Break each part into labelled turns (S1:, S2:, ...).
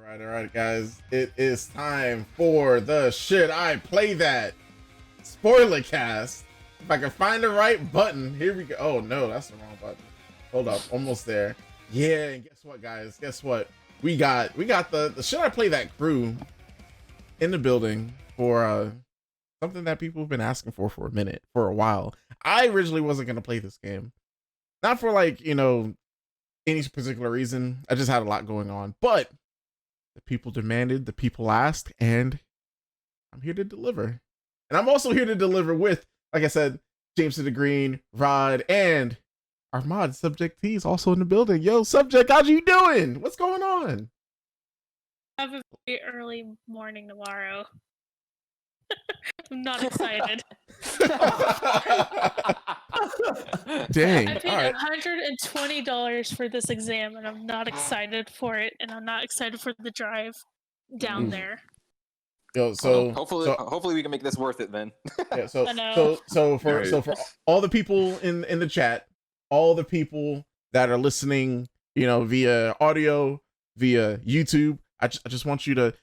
S1: All right, guys. It is time for the Should I Play That spoiler cast. If I can find the right button, here we go. Oh no, that's the wrong button. Hold up, almost there. Yeah, and guess what, guys? Guess what? We got the Should I Play That crew in the building for something that people have been asking for a while. I originally wasn't gonna play this game, not for like any particular reason. I just had a lot going on, but the people demanded, the people asked, and I'm here to deliver. And I'm also here to deliver with, like I said, James to the Green, Rod, and our mod Subject T is also in the building. Yo, Subject, how you doing? What's going on?
S2: I have a very early morning tomorrow. I'm not excited.
S1: Dang.
S2: I paid
S1: All right.
S2: $120 for this exam, and I'm not excited for it, and I'm not excited for the drive down there.
S1: Yo, so
S3: hopefully we can make this worth it then.
S1: Yeah,
S2: I know.
S1: so for all the people in the chat, all the people that are listening, via audio, via YouTube, I just want you to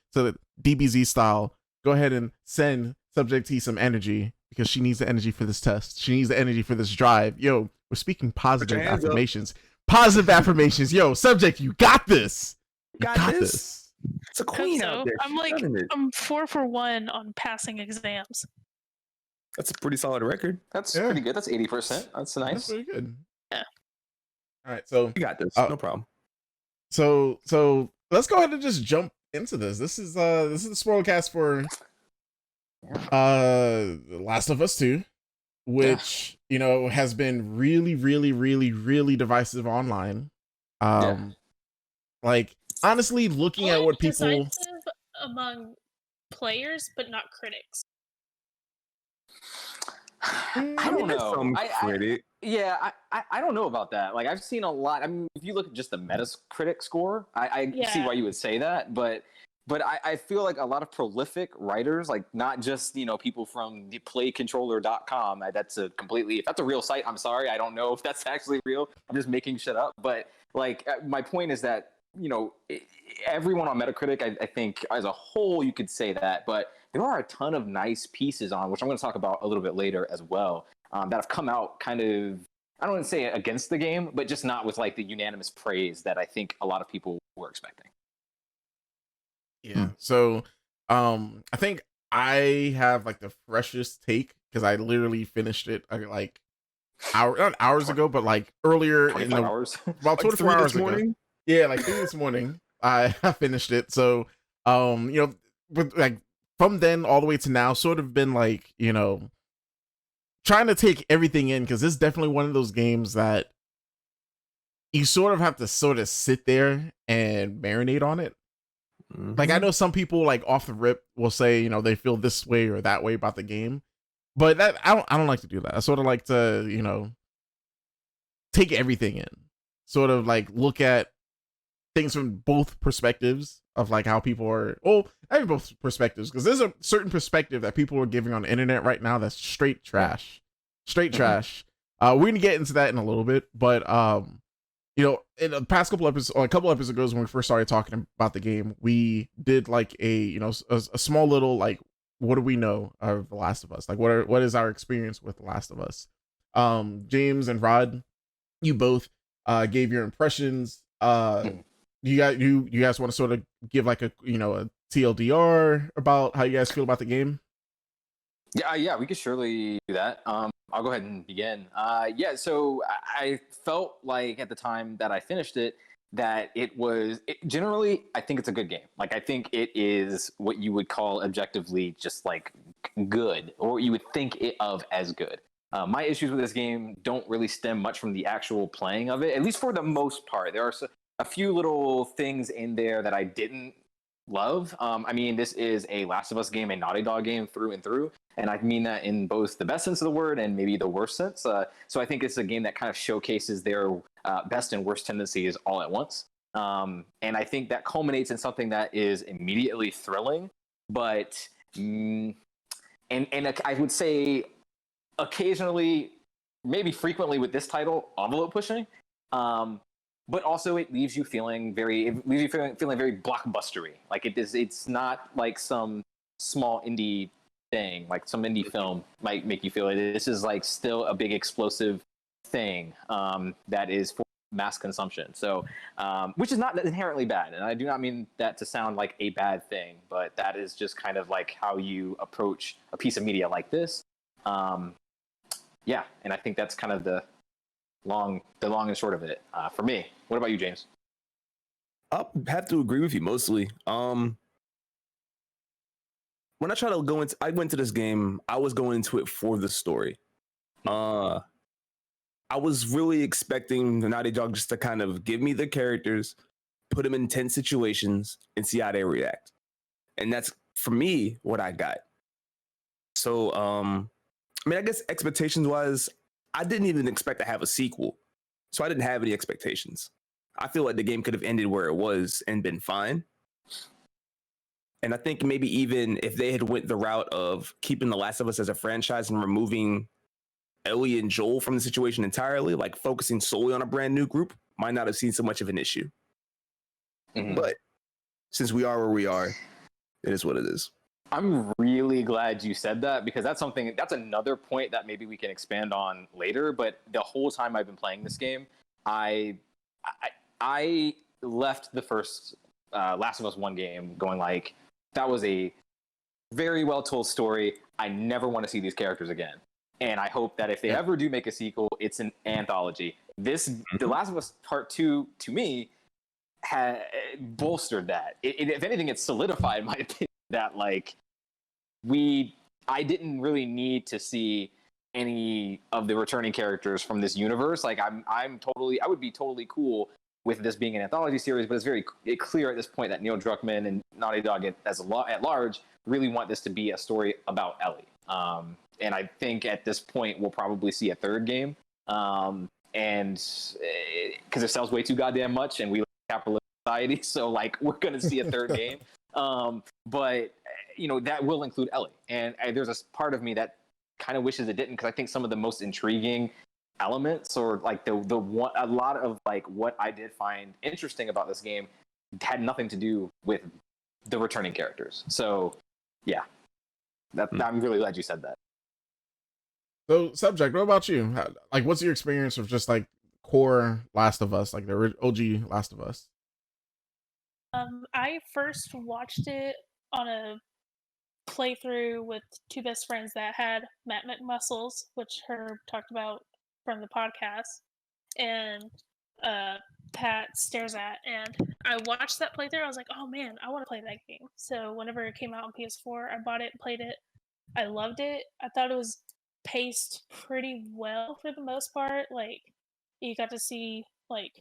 S1: DBZ style, go ahead and send Subject T some energy, because she needs the energy for this test. She needs the energy for this drive. Yo, we're speaking positive affirmations. Positive affirmations. Yo, Subject, you got this. You got this.
S4: It's a queen out there.
S2: I'm 4 for 1 on passing exams.
S4: That's a pretty solid record.
S3: That's pretty good. That's 80%. That's nice.
S1: That's pretty good.
S2: Yeah.
S1: All right, so
S4: You got this. No problem.
S1: So let's go ahead and just jump into this. This is the spoilercast for Last of Us 2, which has been really divisive online. Like, honestly, looking at what people
S2: decisive among players, but not critics.
S3: I don't know. I don't know about that. Like, I've seen a lot. I mean, if you look at just the Metacritic score, I see why you would say that, but I feel like a lot of prolific writers, like not just people from the playcontroller.com. That's if that's a real site, I'm sorry, I don't know if that's actually real. I'm just making shit up. But like, my point is that everyone on Metacritic, I think as a whole you could say that, but there are a ton of nice pieces on, which I'm going to talk about a little bit later as well, that have come out kind of, I don't want to say against the game, but just not with like the unanimous praise that I think a lot of people were expecting.
S1: Yeah. So I think I have like the freshest take, because I literally finished it like not hours ago, but like earlier in the
S3: hours.
S1: About 24 hours ago. Yeah, like this morning I finished it. So with like from then all the way to now, sort of been like trying to take everything in, because this is definitely one of those games that you sort of have to sort of sit there and marinate on it. Like, I know some people like off the rip will say they feel this way or that way about the game, but that I don't like to do that. I sort of like to take everything in, sort of like look at things from both perspectives of like how people are. I mean both perspectives, because there's a certain perspective that people are giving on the internet right now that's straight trash. Trash. We're gonna get into that in a little bit, but in the past couple episodes, or a couple episodes ago, when we first started talking about the game, we did like a small little like, what do we know of The Last of Us? Like, what is our experience with The Last of Us? James and Rod, you both gave your impressions. You guys want to sort of give like a a TLDR about how you guys feel about the game?
S3: Yeah, we could surely do that. I'll go ahead and begin. So I felt like at the time that I finished it, that generally, I think it's a good game. Like, I think it is what you would call objectively just like good, or what you would think it of as good. My issues with this game don't really stem much from the actual playing of it, at least for the most part. There are a few little things in there that I didn't love. I mean, this is a Last of Us game, a Naughty Dog game through and through, and I mean that in both the best sense of the word and maybe the worst sense. So I think it's a game that kind of showcases their best and worst tendencies all at once. And I think that culminates in something that is immediately thrilling, but and I would say occasionally, maybe frequently with this title, envelope pushing. but also it leaves you feeling very blockbustery. Like it's not like some small indie thing, like some indie film might make you feel it. This is like still a big explosive thing that is for mass consumption. So, which is not inherently bad, and I do not mean that to sound like a bad thing, but that is just kind of like how you approach a piece of media like this. Yeah, and I think that's kind of the long and short of it for me. What about you, James?
S4: I'll have to agree with you mostly. When I went to this game, I was going into it for the story. I was really expecting the Naughty Dog just to kind of give me the characters, put them in tense situations, and see how they react. And that's, for me, what I got. So, I mean, I guess expectations-wise, I didn't even expect to have a sequel. So I didn't have any expectations. I feel like the game could have ended where it was and been fine. And I think maybe even if they had went the route of keeping The Last of Us as a franchise and removing Ellie and Joel from the situation entirely, like focusing solely on a brand new group, might not have seen so much of an issue. Mm-hmm. But since we are where we are, it is what it is.
S3: I'm really glad you said that, because that's another point that maybe we can expand on later. But the whole time I've been playing this game, I left the first Last of Us 1 game going like, that was a very well told story. I never want to see these characters again. And I hope that if they ever do make a sequel, it's an anthology. The Last of Us Part 2, to me, bolstered that. If anything, it solidified my opinion that, like, I didn't really need to see any of the returning characters from this universe. Like, I would be totally cool with this being an anthology series, but it's very clear at this point that Neil Druckmann and Naughty Dog at large really want this to be a story about Ellie. And I think at this point we'll probably see a third game, and because it sells way too goddamn much, and we live in a capitalist society, so like we're gonna see a third game. But you know, that will include Ellie, and there's a part of me that kind of wishes it didn't, because I think some of the most intriguing elements, or like a lot of like what I did find interesting about this game had nothing to do with the returning characters. So yeah, I'm really glad you said that.
S1: So, Subject, what about you? Like, what's your experience of just like core Last of Us, like the OG Last of Us?
S2: I first watched it on a playthrough with two best friends that had Matt McMuscles, which Herb talked about from the podcast, and Pat stares at. And I watched that playthrough. I was like, oh man, I want to play that game. So whenever it came out on PS4, I bought it, played it. I loved it. I thought it was paced pretty well for the most part. Like, you got to see like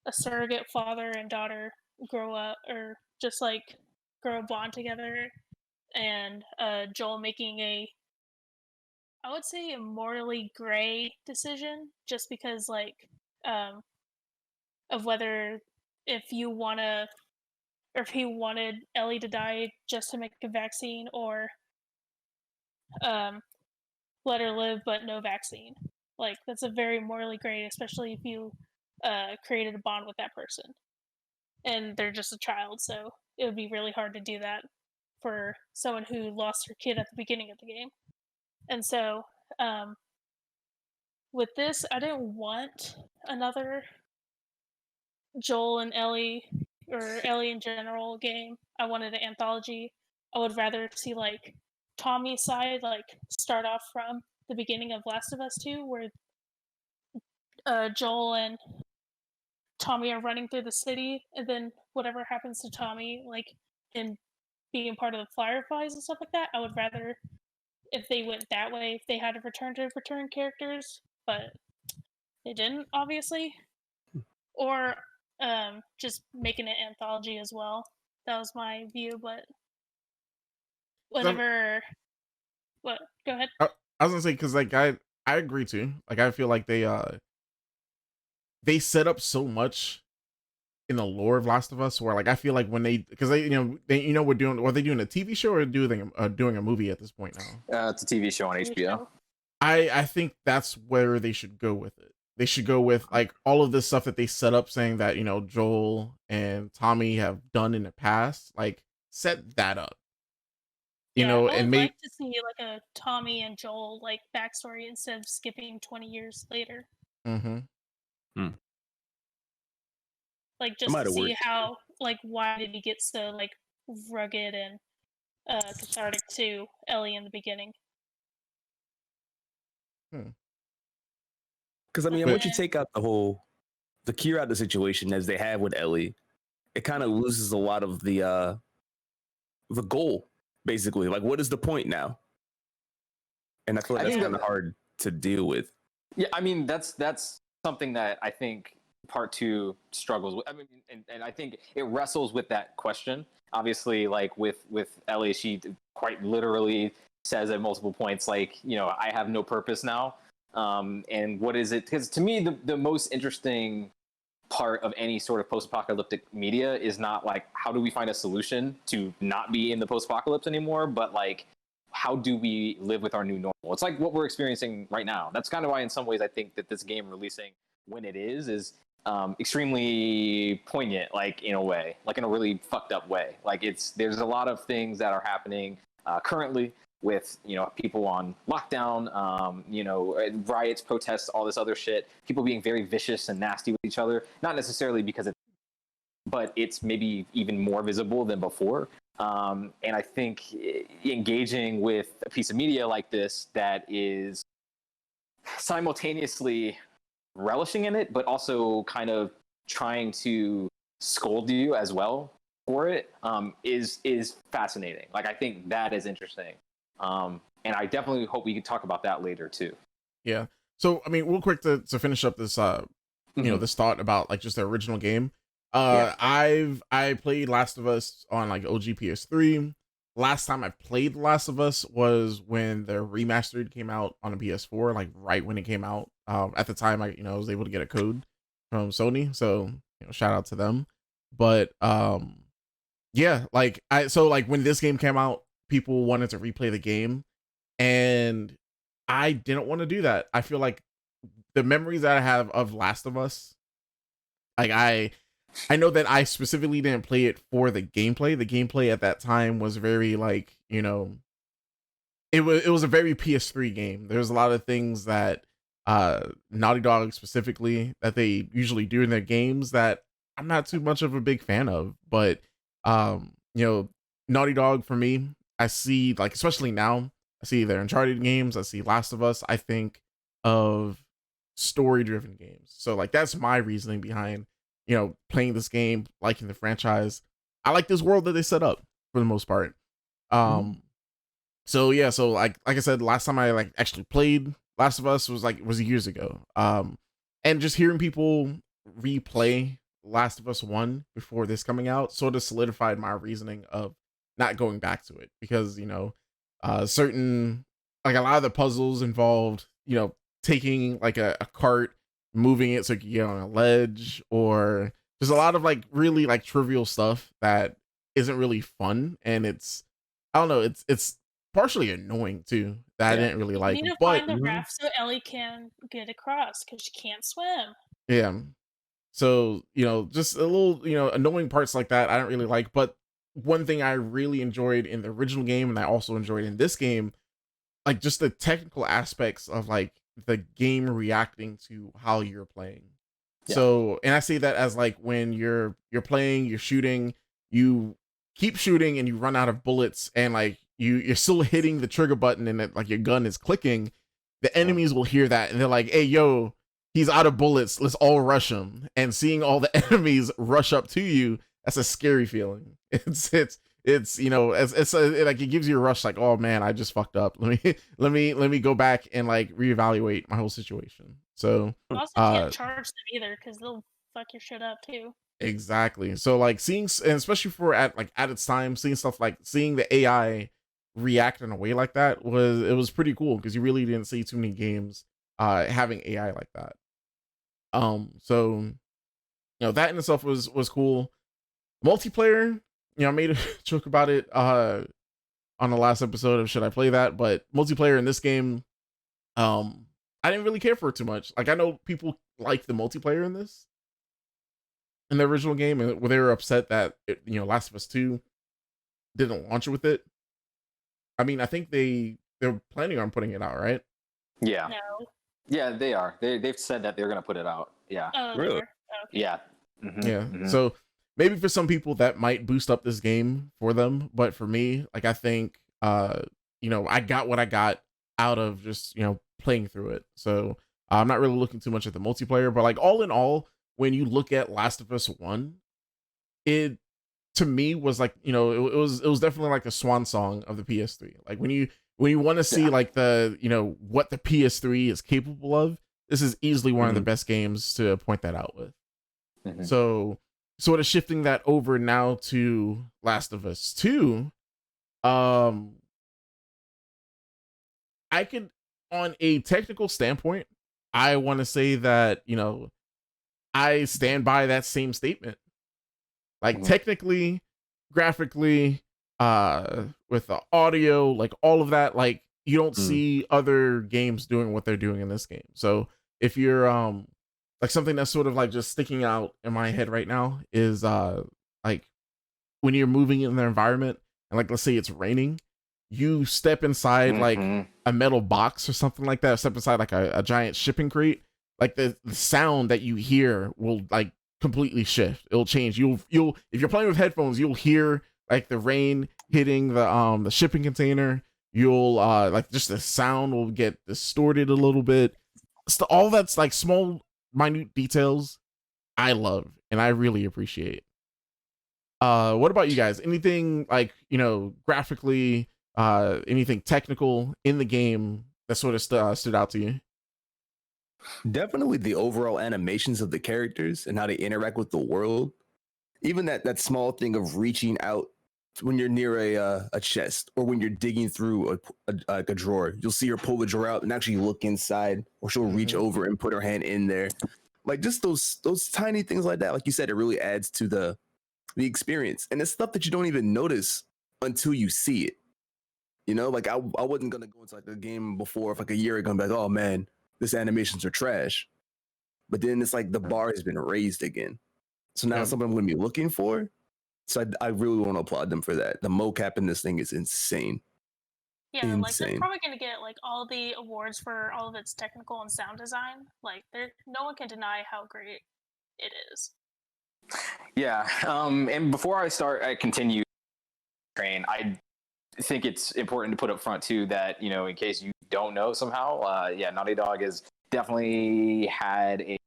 S2: a surrogate father and daughter grow up, or just like grow a bond together, and Joel making I would say a morally gray decision, just because like of whether if he wanted Ellie to die just to make a vaccine, or let her live but no vaccine. Like, that's a very morally gray, especially if you created a bond with that person and they're just a child. So it would be really hard to do that for someone who lost her kid at the beginning of the game. And so with this, I didn't want another Joel and Ellie, or Ellie in general, game. I wanted an anthology. I would rather see like Tommy's side, like start off from the beginning of Last of Us 2, where Joel and Tommy are running through the city, and then whatever happens to Tommy, like in being part of the Fireflies and stuff like that. I would rather if they went that way, if they had a return characters, but they didn't, obviously. Or just making an anthology as well. That was my view, but whatever. What? Go ahead.
S1: I was gonna say, because like I agree too. Like, I feel like they set up so much in the lore of Last of Us, where like I feel like when because we're doing, are they doing a TV show or doing a movie at this point now?
S3: It's a TV show on HBO.
S1: I think that's where they should go with it. they should go with like all of this stuff that they set up, saying that, you know, Joel and Tommy have done in the past. Like, set that up, you
S2: Yeah,
S1: know,
S2: I
S1: and
S2: would
S1: make
S2: like to see like a Tommy and Joel like backstory instead of skipping 20 years later.
S1: mm-hmm.
S2: Like
S4: It
S2: just
S4: might
S2: to
S4: have
S2: see
S4: worked.
S2: how like why did he get so like rugged and cathartic to Ellie in the beginning.
S4: Because I mean,
S2: But
S4: once you take out the cure out of the situation as they have with Ellie, it kind of loses a lot of the goal, basically. Like, what is the point now? And I feel like
S3: I
S4: that's
S3: think
S4: kind of hard to deal with.
S3: Yeah, I mean that's something that I think part two struggles with. I mean, and I think it wrestles with that question. Obviously, like with Ellie, she quite literally says at multiple points, like, you know, I have no purpose now. And what is it? Because to me, the most interesting part of any sort of post-apocalyptic media is not like how do we find a solution to not be in the post-apocalypse anymore, but like how do we live with our new normal? It's like what we're experiencing right now. That's kind of why in some ways I think that this game releasing when it is extremely poignant, like in a way, like in a really fucked up way. Like there's a lot of things that are happening currently with, you know, people on lockdown, you know, riots, protests, all this other shit, people being very vicious and nasty with each other, not necessarily because but it's maybe even more visible than before. And I think engaging with a piece of media like this that is simultaneously relishing in it, but also kind of trying to scold you as well for it, is fascinating. Like, I think that is interesting. And I definitely hope we can talk about that later too.
S1: Yeah. So I mean, real quick to finish up this you know, this thought about like just the original game. I played Last of Us on like OG PS3. Last time I played Last of Us was when the remastered came out on a PS4, like right when it came out. At the time, I was able to get a code from Sony, so shout out to them. But yeah, like like when this game came out, people wanted to replay the game, and I didn't want to do that. I feel like the memories that I have of Last of Us, like I know that I specifically didn't play it for the gameplay. The gameplay at that time was very like, it was a very PS3 game. There's a lot of things that Naughty Dog specifically that they usually do in their games that I'm not too much of a big fan of. But Naughty Dog for me, I see, like, especially now, I see their Uncharted games, I see Last of Us, I think of story driven games. So like that's my reasoning behind playing this game, liking the franchise. I like this world that they set up for the most part. So yeah, so like I said, last time I like actually played Last of Us was years ago. And just hearing people replay Last of Us 1 before this coming out sort of solidified my reasoning of not going back to it, because certain, like, a lot of the puzzles involved taking like a cart, moving it so you can get on a ledge, or there's a lot of like really like trivial stuff that isn't really fun, and I don't know, it's partially annoying too, that I didn't really like.
S2: You need to
S1: But
S2: find the raft so Ellie can get across because she can't swim.
S1: yeah, so just a little annoying parts like that I don't really like. But one thing I really enjoyed in the original game, and I also enjoyed in this game, like just the technical aspects of like the game reacting to how you're playing. So, and I say that as like when you're playing, you're shooting, you keep shooting and you run out of bullets, and like you're still hitting the trigger button, and it, like your gun is clicking, the enemies will hear that and they're like, hey yo, he's out of bullets, let's all rush him. And seeing all the enemies rush up to you, that's a scary feeling. It's like it gives you a rush, like, oh man, I just fucked up, let me go back and like reevaluate my whole situation. So
S2: you also can't charge them either because they'll fuck your shit up too.
S1: Exactly. So like seeing, and especially for at its time, seeing stuff like seeing the AI react in a way like that was pretty cool, because you really didn't see too many games having AI like that. So that in itself was cool. Multiplayer, I made a joke about it on the last episode of should I play that, but multiplayer in this game, I didn't really care for it too much. Like I know people like the multiplayer in this, in the original game, and where they were upset that Last of Us 2 didn't launch with it. I mean, I think they're planning on putting it out, right?
S3: Yeah.
S2: No.
S3: Yeah, they are. They've said that they're gonna put it out. Yeah.
S2: Oh,
S4: Really?
S2: okay.
S3: Yeah. Mhm,
S1: Yeah.
S3: mhm.
S1: So maybe for some people that might boost up this game for them, but for me, like I think I got what I got out of just, playing through it. So I'm not really looking too much at the multiplayer, but like all in all, when you look at Last of Us 1, it to me was like, it was definitely like a swan song of the PS3. Like when you want to see
S3: Yeah.
S1: like the, what the PS3 is capable of, this is easily one of the
S4: Mhm.
S1: best games to point that out with.
S3: Mhm.
S1: So sort of shifting that over now to Last of Us 2, I could, on a technical standpoint, I want to say that, I stand by that same statement. Like
S3: Mhm.
S1: technically, graphically, with the audio, like all of that, like you don't see other games doing what they're doing in this game. So if you're like something that's sort of like just sticking out in my head right now is like when you're moving in the environment and like let's say it's raining, you step inside like
S3: Mhm.
S1: a metal box or something like that, step inside like a giant shipping crate, like the sound that you hear will like completely shift. It'll change. You'll if you're playing with headphones, you'll hear like the rain hitting the shipping container. You'll like just the sound will get distorted a little bit. So all that's like small minute details I love and I really appreciate. What about you guys? Anything like, graphically, anything technical in the game that sort of stood out to you?
S4: Definitely the overall animations of the characters and how they interact with the world. Even that small thing of reaching out when you're near a chest or when you're digging through a drawer, you'll see her pull the drawer out and actually look inside, or she'll reach over and put her hand in there. Like just those tiny things like that. Like you said, it really adds to the experience, and it's stuff that you don't even notice until you see it. Like I wasn't gonna go into like a game before, like a year ago, and be like, oh man, this animations are trash. But then it's like the bar has been raised again. So now
S1: Yeah.
S4: it's something I'm going to be looking for. So I really want to applaud them for that. The mocap in this thing is insane.
S2: Yeah, like they're
S4: Insane.
S2: probably gonna get like all the awards for all of its technical and sound design. Like, no one can deny how great it is.
S3: Yeah. And before I continue train, I think it's important to put up front too that in case you don't know somehow, Naughty Dog has definitely had a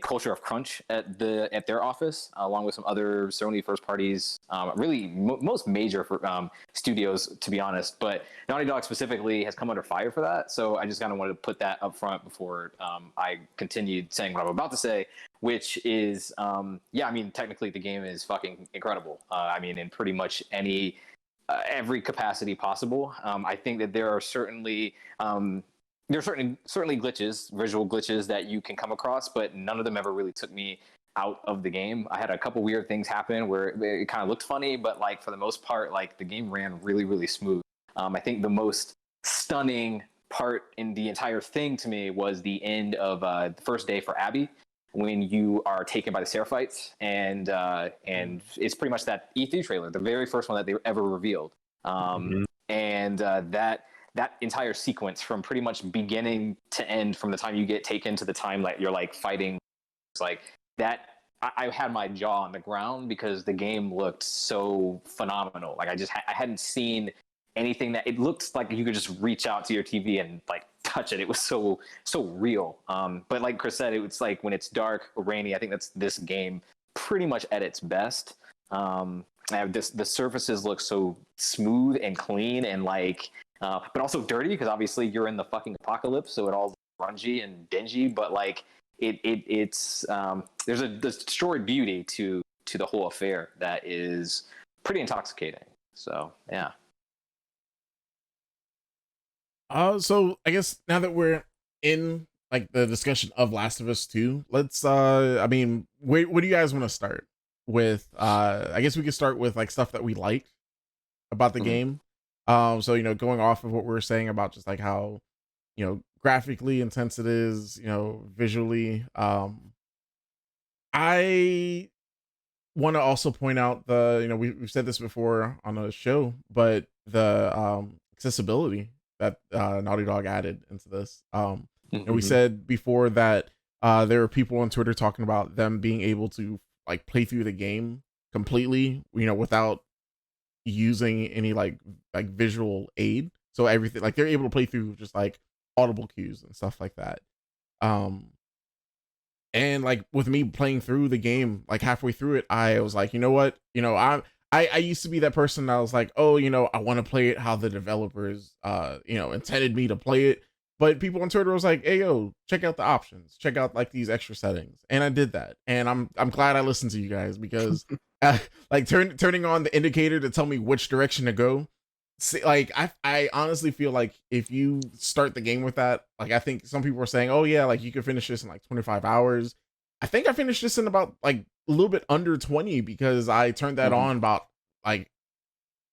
S3: culture of crunch at their office, along with some other Sony first parties, really most major studios, to be honest. But Naughty Dog specifically has come under fire for that. So I just kind of wanted to put that up front before I continued saying what I'm about to say, which is, technically the game is fucking incredible. In pretty much every capacity possible. I think that there are certainly glitches, visual glitches that you can come across, but none of them ever really took me out of the game. I had a couple weird things happen where it kind of looked funny, but like for the most part, like the game ran really, really smooth. I think the most stunning part in the entire thing to me was the end of the first day for Abby, when you are taken by the Seraphites, and it's pretty much that E3 trailer, the very first one that they ever revealed, and that entire sequence from pretty much beginning to end, from the time you get taken to the time that you're like fighting, it's like that. I had my jaw on the ground because the game looked so phenomenal. Like I hadn't seen anything that it looked like you could just reach out to your TV and like touch it. It was so real. But like Chris said, it's like when it's dark or rainy, I think that's this game pretty much at its best. The surfaces look so smooth and clean and like, but also dirty because obviously you're in the fucking apocalypse, so it all grungy and dingy. But like it's there's a story beauty to the whole affair that is pretty intoxicating. So yeah.
S1: So I guess now that we're in like the discussion of Last of Us 2, let's what do you guys want to start with? I guess we could start with like stuff that we liked about the game. So going off of what we were saying about just like how graphically intense it is, visually. I want to also point out we've said this before on the show, but the accessibility that Naughty Dog added into this. And we said before that there were people on Twitter talking about them being able to like play through the game completely, without using any like visual aid. So everything, like, they're able to play through just like audible cues and stuff like that. And like with me playing through the game, like halfway through it, I was like, you know what? I used to be that person that was like, oh, I want to play it how the developers intended me to play it. But people on Twitter was like, hey yo, check out the options, check out like these extra settings. And I did that. And I'm glad I listened to you guys, because like turning on the indicator to tell me which direction to go. See, like I honestly feel like if you start the game with that, like, I think some people were saying, oh yeah, like you could finish this in like 25 hours. I think I finished this in about like a little bit under 20, because I turned that on about like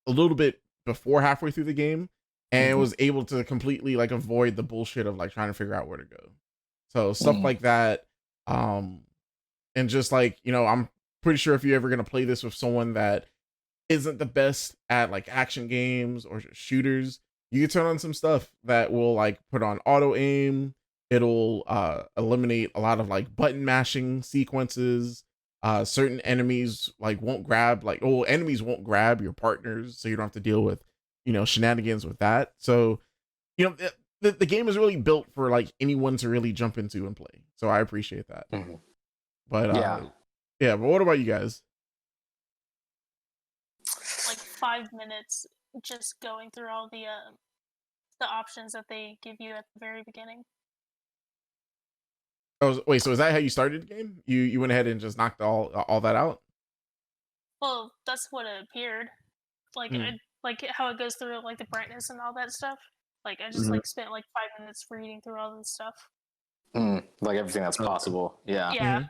S1: a little bit before halfway through the game, and was able to completely like avoid the bullshit of like trying to figure out where to go. So stuff like that. And just like, I'm pretty sure if you're ever going to play this with someone that isn't the best at like action games or just shooters, you can turn on some stuff that will like put on auto aim. It'll eliminate a lot of like button mashing sequences. Certain enemies enemies won't grab your partners, so you don't have to deal with shenanigans with that. So the game is really built for like anyone to really jump into and play. So I appreciate that. But yeah, but what about you guys?
S2: Like 5 minutes just going through all the options that they give you at the very beginning.
S1: Oh wait, so is that how you started the game? You went ahead and just knocked all that out?
S2: Well, that's what it appeared. Like like how it goes through like the brightness and all that stuff. Like I just like spent like 5 minutes reading through all this stuff.
S3: Like everything that's possible. Yeah.
S2: Yeah.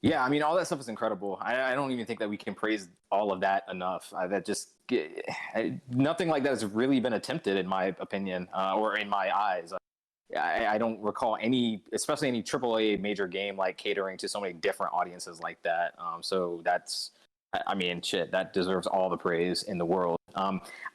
S3: Yeah, I mean, all that stuff is incredible. I don't even think that we can praise all of that enough. Nothing like that has really been attempted, in my opinion, or in my eyes. I don't recall any, especially any AAA major game, like catering to so many different audiences like that. So that's, I mean, shit, that deserves all the praise in the world.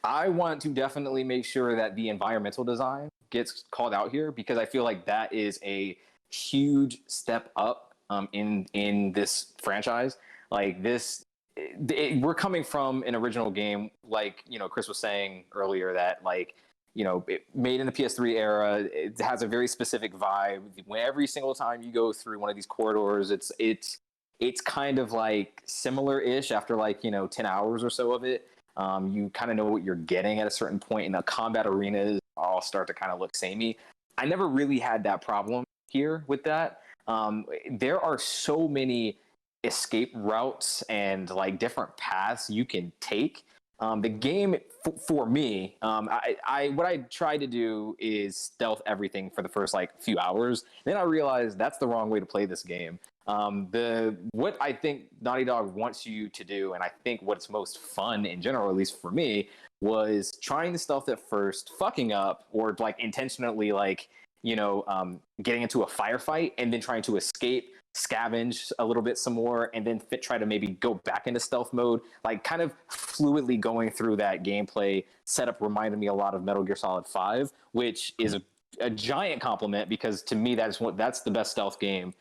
S3: I want to definitely make sure that the environmental design gets called out here, because I feel like that is a huge step up in this franchise. Like we're coming from an original game, like Chris was saying earlier, that like it made in the PS3 era. It has a very specific vibe. When every single time you go through one of these corridors, it's kind of like similar-ish after like 10 hours or so of it. You kind of know what you're getting at a certain point, and the combat arenas all start to kind of look samey. I never really had that problem here with that. There are so many escape routes and like different paths you can take. The game for me, what I try to do is stealth everything for the first like few hours. Then I realized that's the wrong way to play this game. What I think Naughty Dog wants you to do, and I think what's most fun in general, at least for me, was trying to stealth at first, fucking up, or like intentionally like getting into a firefight and then trying to escape, scavenge a little bit some more, and then try to maybe go back into stealth mode. Like kind of fluidly going through that gameplay setup reminded me a lot of Metal Gear Solid 5, which is a giant compliment, because to me that's the best stealth game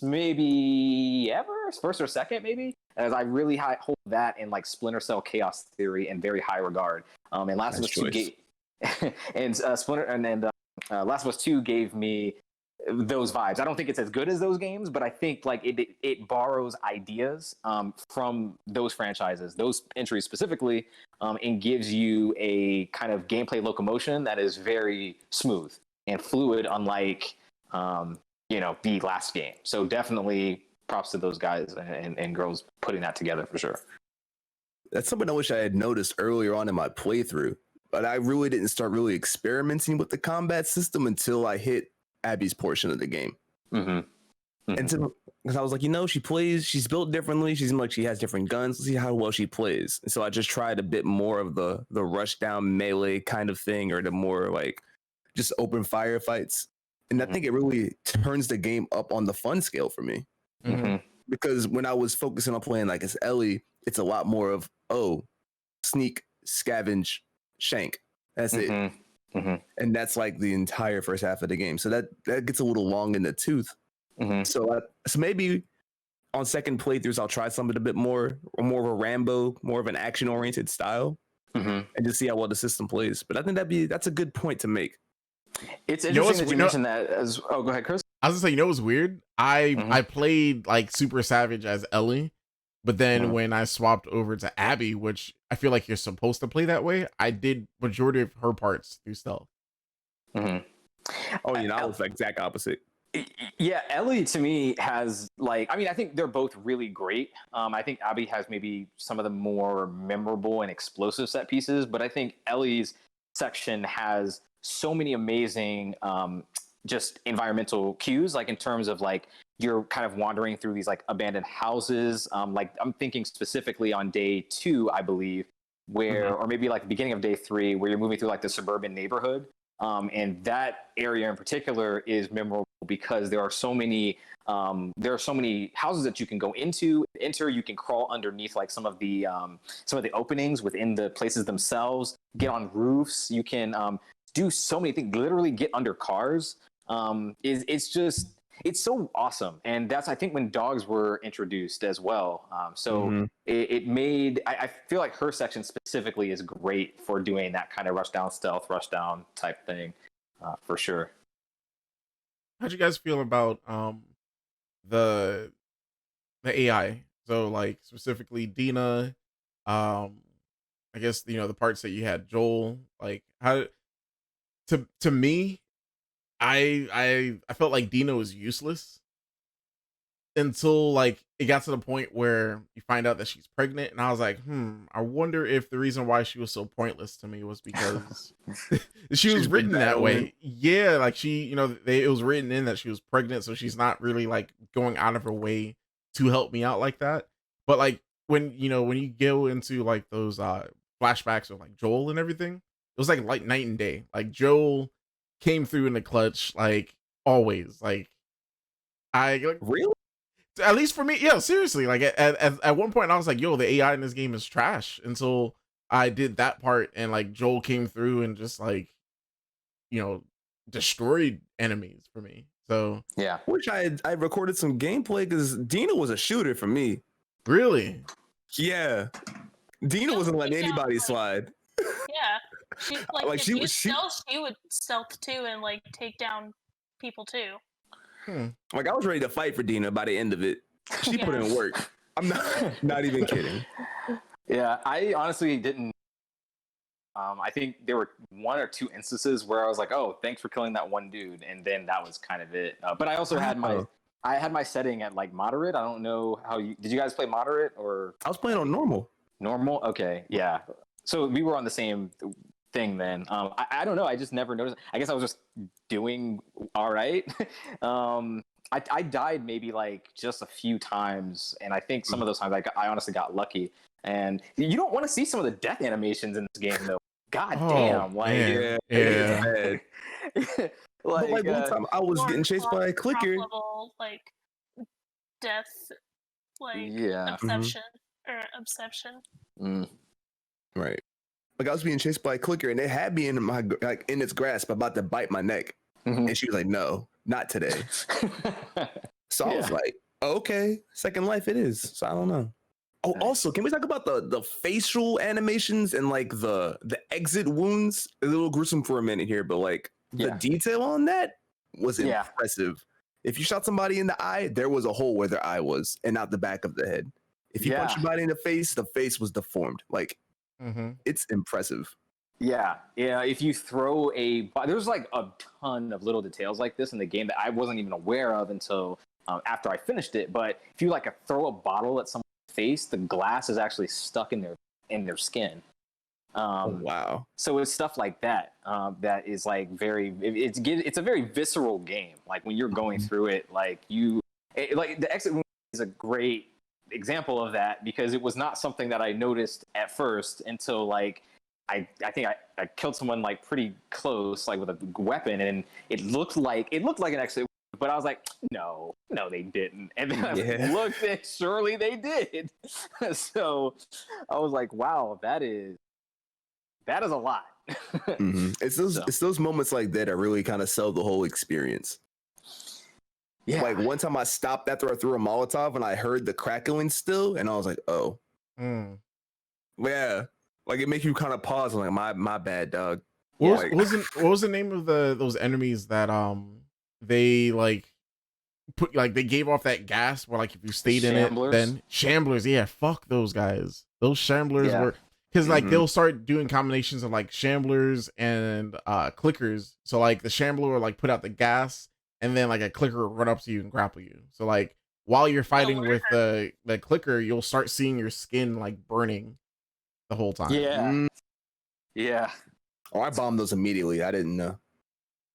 S3: maybe ever, first or second maybe, as I really hold that in like Splinter Cell Chaos Theory in very high regard. And Last of Us 2 and Last of Us 2 gave me those vibes. I don't think it's as good as those games, but I think like it borrows ideas from those franchises, those entries specifically, and gives you a kind of gameplay locomotion that is very smooth and fluid, unlike the last game. So definitely props to those guys and girls putting that together for sure.
S4: That's something I wish I had noticed earlier on in my playthrough, but I really didn't start really experimenting with the combat system until I hit Abby's portion of the game. And because I was like, she's built differently. She's like, she has different guns. Let's see how well she plays. And so I just tried a bit more of the rush down melee kind of thing, or the more like just open firefights. And I think it really turns the game up on the fun scale for me. Because when I was focusing on playing like as Ellie, it's a lot more of, sneak, scavenge, shank. That's it. And that's like the entire first half of the game. So that gets a little long in the tooth. So maybe on second playthroughs, I'll try something a bit more of a Rambo, more of an action-oriented style, and just see how well the system plays. But I think that's a good point to make.
S3: It's interesting that you mentioned that as. Oh, go ahead, Chris.
S1: I was gonna say, what's weird? I played like Super Savage as Ellie, but then when I swapped over to Abby, which I feel like you're supposed to play that way, I did majority of her parts through stealth.
S4: Oh, I was the exact opposite.
S3: Yeah, Ellie to me has like, I think they're both really great. I think Abby has maybe some of the more memorable and explosive set pieces, but I think Ellie's section has so many amazing just environmental cues, like in terms of like you're kind of wandering through these like abandoned houses. Like I'm thinking specifically on day 2, I believe, where, or maybe like the beginning of day 3, where you're moving through like the suburban neighborhood. And that area in particular is memorable because there are so many houses that you can go enter. You can crawl underneath like some of the openings within the places themselves, get on roofs. You can do so many things, literally get under cars. It's so awesome. And that's, I think, when dogs were introduced as well. It made, I feel like her section specifically is great for doing that kind of rush down stealth, rush down type thing, for sure.
S1: How'd you guys feel about the AI? So like specifically Dina, I guess, the parts that you had Joel, like how to me, I felt like Dina was useless until like it got to the point where you find out that she's pregnant, and I was like, I wonder if the reason why she was so pointless to me was because she was written that way. Yeah, like she, it was written in that she was pregnant, so she's not really like going out of her way to help me out like that. But like when you go into like those flashbacks of like Joel and everything, it was like night and day. Like Joel came through in the clutch, like always. Like
S4: Really?
S1: At least for me, yeah, seriously. Like at one point I was like, yo, the AI in this game is trash, until I did that part and like Joel came through and just like, destroyed enemies for me. So
S3: yeah,
S4: which I recorded some gameplay because Dina was a shooter for me.
S1: Really?
S4: Yeah, Dina wasn't letting anybody slide.
S2: Yeah, she like if you stealth, she would stealth too and like take down people too.
S4: Like I was ready to fight for Dina by the end of it. She put in work. I'm not even kidding.
S3: Yeah, I honestly didn't. I think there were 1 or 2 instances where I was like, "Oh, thanks for killing that one dude," and then that was kind of it. But I also had my setting at like moderate. I don't know how did you guys play moderate or?
S4: I was playing on normal. Normal?
S3: Okay, yeah. So we were on the same thing then. I don't know. I just never noticed. I guess I was just doing all right. I died maybe like just a few times, and I think some of those times I honestly got lucky. And you don't want to see some of the death animations in this game though. God damn! Like
S1: yeah.
S4: Like one time I was getting chased by a clicker.
S2: Level, like death, like obsession.
S4: Right. Like I was being chased by a clicker, and it had me in its grasp, about to bite my neck, and she was like, "No, not today." So I was like, "Okay, Second Life it is." So I don't know. Oh, nice. Also, can we talk about the facial animations and like the exit wounds? A little gruesome for a minute here, but like the detail on that was impressive. If you shot somebody in the eye, there was a hole where their eye was, and not the back of the head. If you punch somebody in the face was deformed. Like, it's impressive.
S3: Yeah. If you throw there's like a ton of little details like this in the game that I wasn't even aware of until after I finished it. But if you like throw a bottle at someone's face, the glass is actually stuck in their skin.
S4: Wow.
S3: So it's stuff like that that is like it's a very visceral game. Like when you're going through it, like Like the exit wound is a great example of that because it was not something that I noticed at first until like I think I killed someone like pretty close, like with a weapon, and it looked like an exit. But I was like, no, they didn't. And then I looked, and surely they did. So I was like, wow, that is a lot.
S4: Mm-hmm. It's those moments like that that really kind of sell the whole experience. Yeah. Like one time I stopped after I threw a Molotov and I heard the crackling still, and I was like, oh. Yeah. Like it makes you kind of pause and like my bad, dog.
S1: What was the name of those enemies that they like put like they gave off that gas where like if you stayed in it then Shamblers, yeah, fuck those guys. Those Shamblers were because like they'll start doing combinations of like Shamblers and clickers. So like the Shambler will like put out the gas and then like a clicker will run up to you and grapple you. So like while you're fighting with the clicker, you'll start seeing your skin like burning the whole time.
S3: Yeah.
S4: Oh, I bombed those immediately. I didn't know.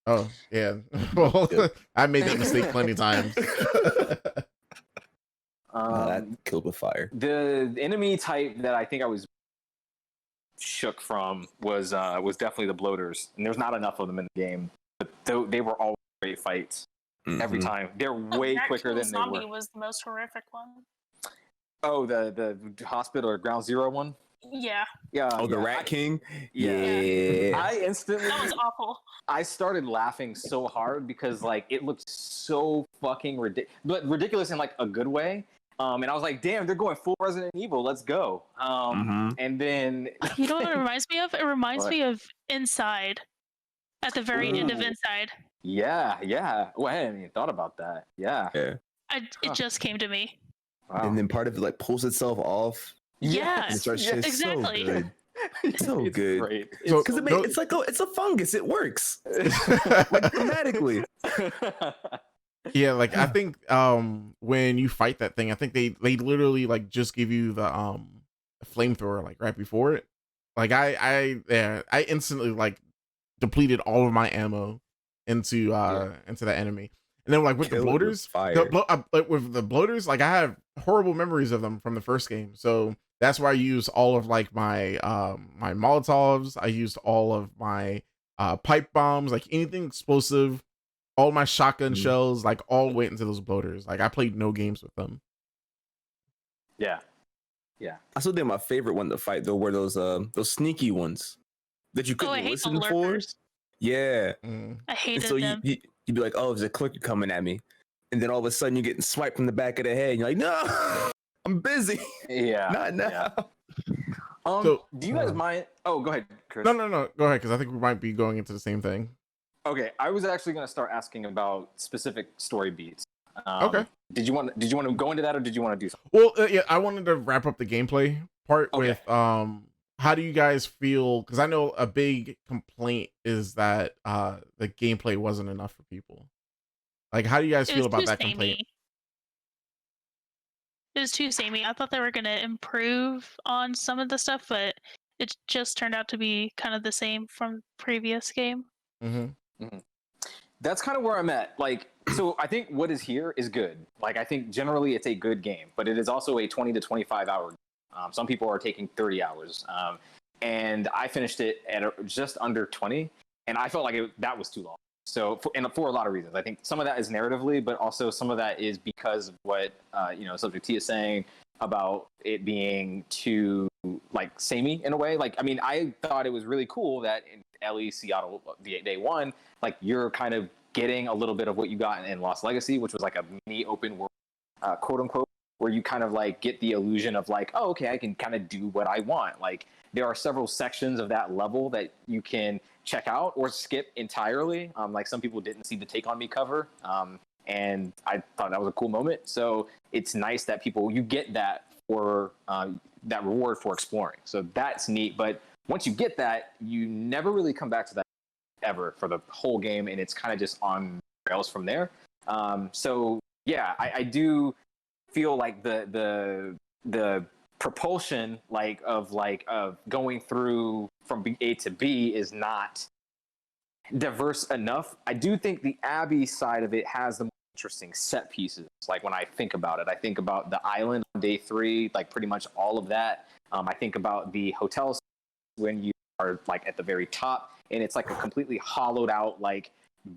S1: Oh, yeah. Well, I made that mistake plenty of times.
S4: That killed with fire.
S3: The enemy type that I think I was shook from was definitely the bloaters. And there's not enough of them in the game. But they were all great fights. Every time. They're way quicker than they were.
S2: Zombie was the most horrific one.
S3: Oh, the hospital or ground zero one?
S2: Yeah.
S4: Oh, the Rat King?
S3: Yeah. I instantly...
S2: That was awful.
S3: I started laughing so hard because, like, it looked so fucking ridiculous in, like, a good way. And I was like, damn, they're going full Resident Evil. Let's go. And then...
S2: You know what it reminds me of? It reminds me of Inside. At the very end of Inside.
S3: Yeah. Oh, I hadn't even thought about that. Yeah.
S2: It just came to me.
S3: Wow.
S4: And then part of it, like, pulls itself off.
S2: Yes,
S4: exactly. So good. It's so
S3: it's
S4: good.
S3: Great.
S4: Because it's like it's a fungus. It works. Like dramatically.
S1: Yeah, like I think when you fight that thing, I think they literally like just give you the flamethrower like right before it. Like I instantly like depleted all of my ammo into that enemy. And then like with the bloaters, with the bloaters, like I have horrible memories of them from the first game. So that's why I use all of like my my Molotovs. I used all of my pipe bombs, like anything explosive, all my shotgun shells, like all went into those bloaters. Like I played no games with them.
S3: Yeah.
S4: I still think my favorite one to fight though were those sneaky ones that you couldn't listen for. Yeah.
S2: I hated
S4: so
S2: them.
S4: You'd be like, oh, there's a clicker coming at me. And then all of a sudden you're getting swiped from the back of the head. And you're like, no, I'm busy.
S3: Yeah.
S4: Not now.
S3: Yeah. So, do you guys mind? Oh, go ahead, Chris.
S1: No. Go ahead, because I think we might be going into the same thing.
S3: Okay. I was actually going to start asking about specific story beats.
S1: Okay.
S3: Did you want to go into that, or did you want to do something?
S1: Well, yeah, I wanted to wrap up the gameplay part with how do you guys feel? Because I know a big complaint is that the gameplay wasn't enough for people. Like, how do you guys feel about that complaint?
S2: It was too samey. I thought they were going to improve on some of the stuff, but it just turned out to be kind of the same from previous game.
S3: That's kind of where I'm at. Like, so I think what is here is good. Like, I think generally it's a good game, but it is also a 20 to 25 hour game. Some people are taking 30 hours. And I finished it at just under 20, and I felt like that was too long. So, for a lot of reasons, I think some of that is narratively, but also some of that is because of what Subject T is saying about it being too like samey in a way. Like, I mean, I thought it was really cool that in LE Seattle Day 1, like you're kind of getting a little bit of what you got in Lost Legacy, which was like a mini open world, quote unquote, where you kind of like get the illusion of like, oh, okay, I can kind of do what I want. Like, there are several sections of that level that you can check out or skip entirely. Like some people didn't see the Take On Me cover. And I thought that was a cool moment. So it's nice that you get that for that reward for exploring. So that's neat. But once you get that, you never really come back to that ever for the whole game. And it's kind of just on rails from there. So yeah, I do feel like the propulsion of going through from A to B is not diverse enough. I do think the Abby side of it has the more interesting set pieces. Like when I think about it, I think about the island on day 3, like pretty much all of that. I think about the hotels when you are like at the very top, and it's like a completely hollowed out like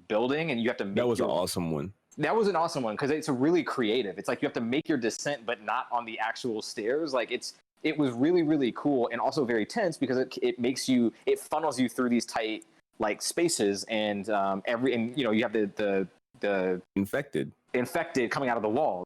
S3: building, and you have to make
S4: That was an awesome one.
S3: That was an awesome one because it's a really creative. It's like you have to make your descent, but not on the actual stairs. Like it was really, really cool, and also very tense because it funnels you through these tight like spaces, and you have the infected coming out of the walls,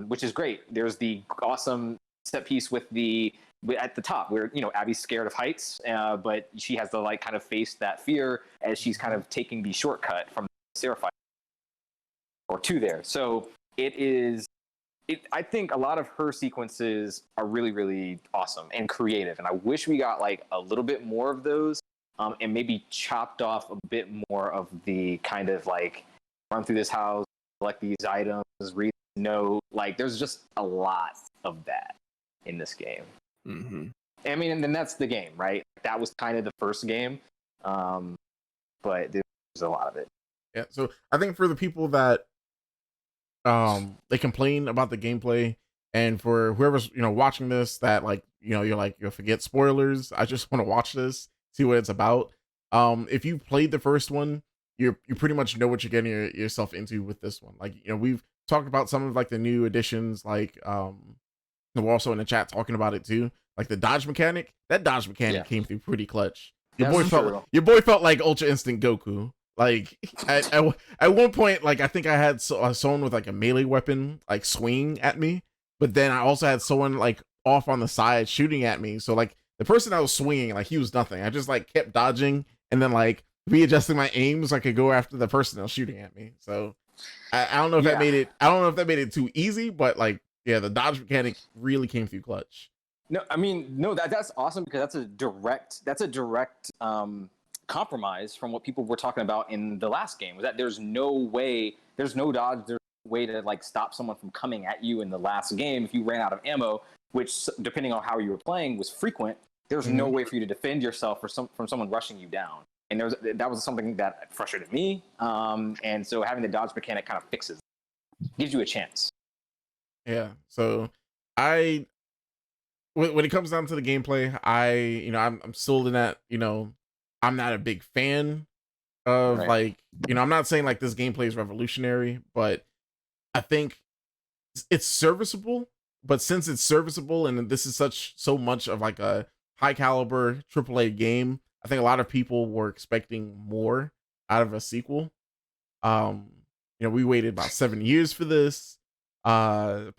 S3: which is great. There's the awesome set piece at the top where Abby's scared of heights, but she has to like kind of face that fear as she's kind of taking the shortcut from the Seraphite or to there. So I think a lot of her sequences are really, really awesome and creative, and I wish we got like a little bit more of those, and maybe chopped off a bit more of the kind of like run through this house, collect these items, read note. Like there's just a lot of that in this game.
S4: Mm-hmm.
S3: I mean, and then that's the game, right? That was kind of the first game, but there's a lot of it.
S1: Yeah, so I think for the people that they complain about the gameplay, and for whoever's watching this that like you'll forget spoilers. I just want to watch this, see what it's about. If you played the first one, you pretty much know what you're getting yourself into with this one. Like we've talked about some of like the new additions, like we're also in the chat talking about it too. Like the dodge mechanic, came through pretty clutch. Your boy felt like Ultra Instinct Goku. Like at one point, like I think I had someone with like a melee weapon like swinging at me, but then I also had someone like off on the side shooting at me. So like the person I was swinging, like he was nothing. I just like kept dodging and then like readjusting my aim so I could go after the person that was shooting at me. So I don't know if that made it. I don't know if that made it too easy, but like the dodge mechanic really came through clutch.
S3: No, I mean that's awesome because that's a direct compromise from what people were talking about in the last game, was that there's no dodge, there's no way to like stop someone from coming at you in the last game if you ran out of ammo, which depending on how you were playing was frequent. There's no way for you to defend yourself from someone rushing you down, and that was something that frustrated me, and so having the dodge mechanic kind of fixes, gives you a chance.
S1: So when it comes down to the gameplay, I'm still in that, I'm not a big fan of like, I'm not saying like this gameplay is revolutionary, but I think it's serviceable. But since it's serviceable and this is so much of like a high caliber AAA game, I think a lot of people were expecting more out of a sequel. We waited about 7 years for this. When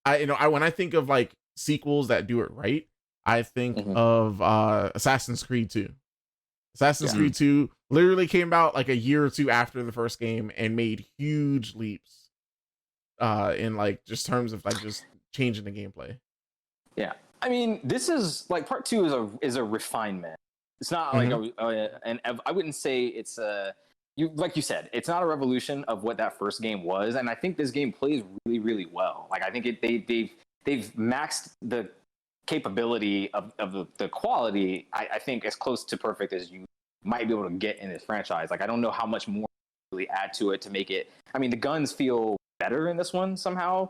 S1: I think of like sequels that do it right, I think of Assassin's Creed 2. Assassin's Creed 2 literally came out like a year or two after the first game and made huge leaps in like just terms of like just changing the gameplay.
S3: Yeah, I mean, this is like part 2 is a refinement. It's not like I wouldn't say it's like you said, it's not a revolution of what that first game was, and I think this game plays really, really well. Like I think they've maxed the capability of the quality, I think, as close to perfect as you might be able to get in this franchise. Like I don't know how much more really add to it to make it. I mean, the guns feel better in this one somehow.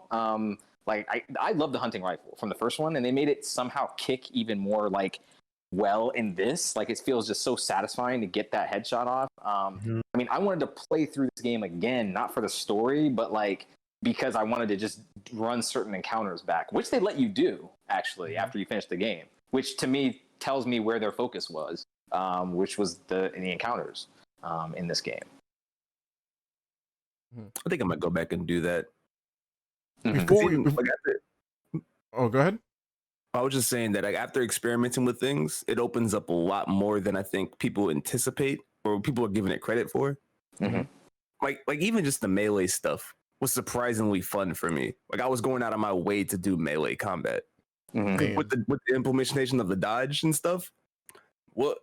S3: Like I love the hunting rifle from the first one, and they made it somehow kick even more like well in this. Like it feels just so satisfying to get that headshot off. I mean, I wanted to play through this game again, not for the story, but like because I wanted to just run certain encounters back, which they let you do actually after you finish the game, which to me tells me where their focus was, which was in the encounters in this game.
S4: I think I might go back and do that.
S1: Oh, go ahead.
S4: I was just saying that like, after experimenting with things, it opens up a lot more than I think people anticipate or people are giving it credit for. Like even just the melee stuff was surprisingly fun for me. Like I was going out of my way to do melee combat with the implementation of the dodge and stuff. What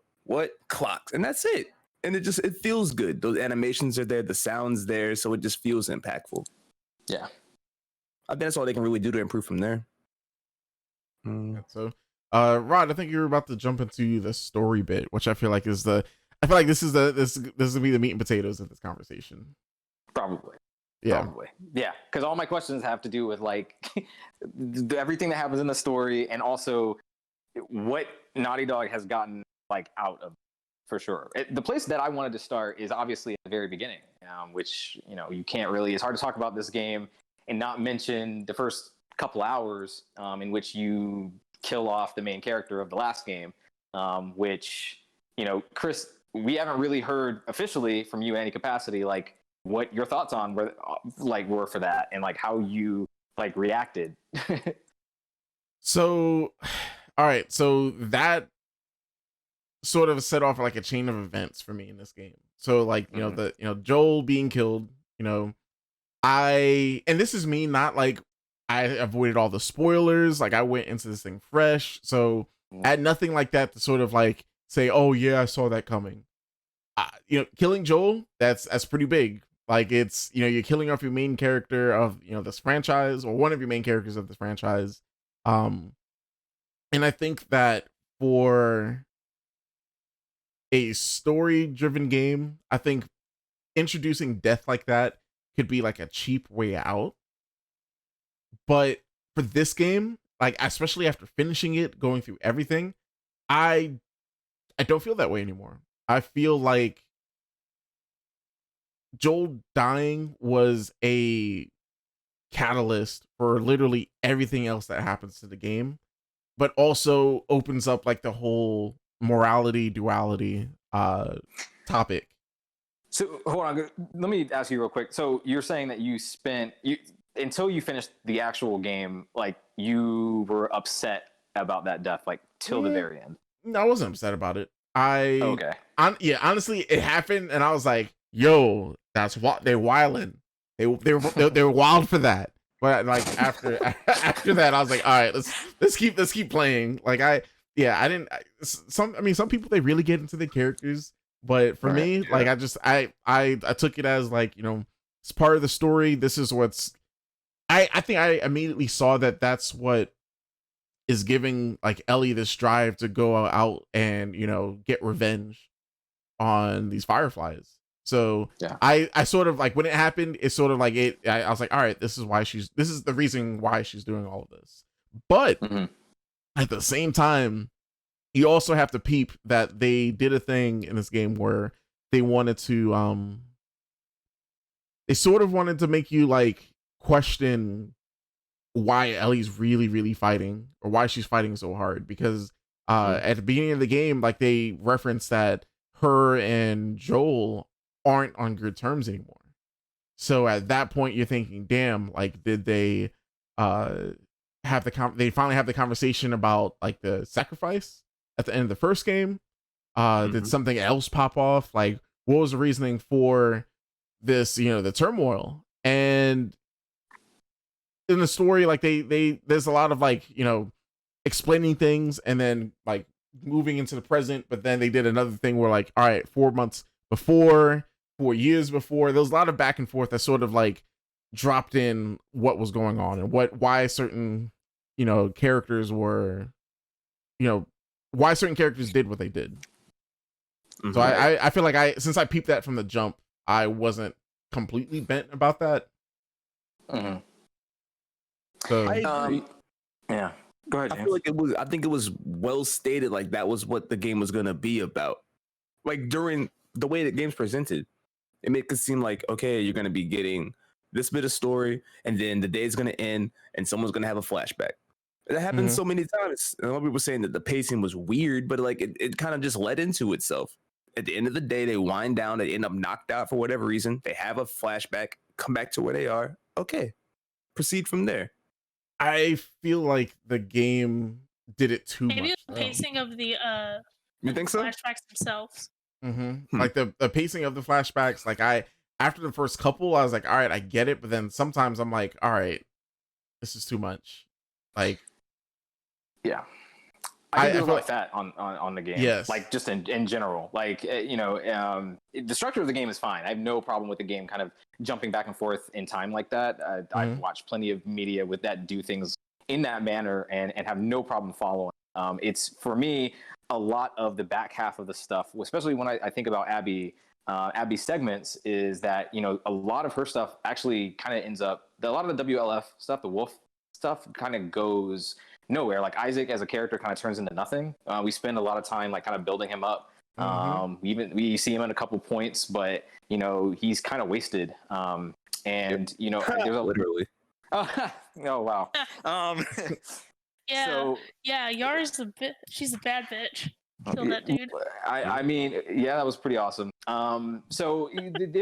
S4: clocks, and that's it. And it feels good. Those animations are there, the sounds there, so it just feels impactful.
S3: Yeah,
S4: I think that's all they can really do to improve from there.
S1: So, Rod, I think you're about to jump into the story bit, which I feel like this is gonna be the meat and potatoes of this conversation.
S3: Probably.
S1: Yeah.
S3: Probably. Yeah, because all my questions have to do with like everything that happens in the story, and also what Naughty Dog has gotten like out of, for sure. The place that I wanted to start is obviously at the very beginning, which you can't really. It's hard to talk about this game and not mention the first couple hours in which you kill off the main character of the last game, which Chris, we haven't really heard officially from you in any capacity, like what your thoughts on were for that, and like how you like reacted.
S1: So, all right, so that sort of set off like a chain of events for me in this game. So like, Joel being killed, and this is me, not like I avoided all the spoilers, like I went into this thing fresh. So I had nothing like that to sort of like say, oh yeah, I saw that coming. Killing Joel, that's pretty big. Like it's, you're killing off your main character of, this franchise, or one of your main characters of this franchise. And I think that for a story-driven game, I think introducing death like that could be like a cheap way out. But for this game, like especially after finishing it, going through everything, I don't feel that way anymore. I feel like Joel dying was a catalyst for literally everything else that happens to the game, but also opens up like the whole morality duality topic.
S3: So hold on, let me ask you real quick. So you're saying that you until you finished the actual game, like you were upset about that death, like till the very end.
S1: No, I wasn't upset about it.
S3: Okay.
S1: Honestly, it happened, and I was like, "Yo, that's what they're wilding. They were wild for that." But like after that, I was like, "All right, let's keep playing." Like some people, they really get into the characters, but for me, like I took it as like, it's part of the story. This is what's I think I immediately saw that that's what is giving like Ellie this drive to go out and get revenge on these Fireflies. So
S3: yeah.
S1: I sort of like, when it happened, it's sort of like I was like, all right, this is the reason why she's doing all of this. But at the same time, you also have to peep that they did a thing in this game where they wanted to they sort of wanted to make you like question why Ellie's really, really fighting, or why she's fighting so hard. Because at the beginning of the game, like they referenced that her and Joel aren't on good terms anymore. So at that point, you're thinking, damn, like did they they finally have the conversation about like the sacrifice at the end of the first game? Did something else pop off? Like what was the reasoning for this, the turmoil? And in the story, like there's a lot of like, explaining things and then like moving into the present, but then they did another thing where like, all right, 4 months before, 4 years before, there was a lot of back and forth that sort of like dropped in what was going on and why certain characters were, why certain characters did what they did. So I feel like since I peeped that from the jump, I wasn't completely bent about that. So
S4: I agree.
S3: Yeah, go ahead, James.
S4: I think it was well stated, like that was what the game was gonna be about. Like during the way the game's presented, it made it seem like, okay, you're gonna be getting this bit of story, and then the day's gonna end, and someone's gonna have a flashback. That happened so many times. And a lot of people were saying that the pacing was weird, but like it kind of just led into itself. At the end of the day, they wind down, they end up knocked out for whatever reason. They have a flashback, come back to where they are. Okay, proceed from there.
S1: I feel like the game did it too much.
S2: Maybe the pacing of the
S4: you think so?
S2: flashbacks themselves.
S1: Like the pacing of the flashbacks, like after the first couple, I was like, all right, I get it, but then sometimes I'm like, all right, this is too much. Like,
S3: yeah, I can do
S1: feel
S3: like that on the game.
S1: Yes,
S3: like just in general, like the structure of the game is fine. I have no problem with the game kind of jumping back and forth in time like that. I've watched plenty of media with that do things in that manner and have no problem following. It's for me a lot of the back half of the stuff, especially when I think about Abby Abby's segments is that, you know, a lot of her stuff actually kind of ends up, a lot of the WLF stuff, the Wolf stuff kind of goes nowhere. Like Isaac as a character kind of turns into nothing. We spend a lot of time like kind of building him up. We see him in a couple points, but you know, he's kind of wasted. And you know, there's
S4: literally.
S3: Oh wow.
S2: Yeah,
S3: So,
S2: yeah, Yara's she's a bad bitch. Kill that dude.
S3: I mean, yeah, that was pretty awesome. So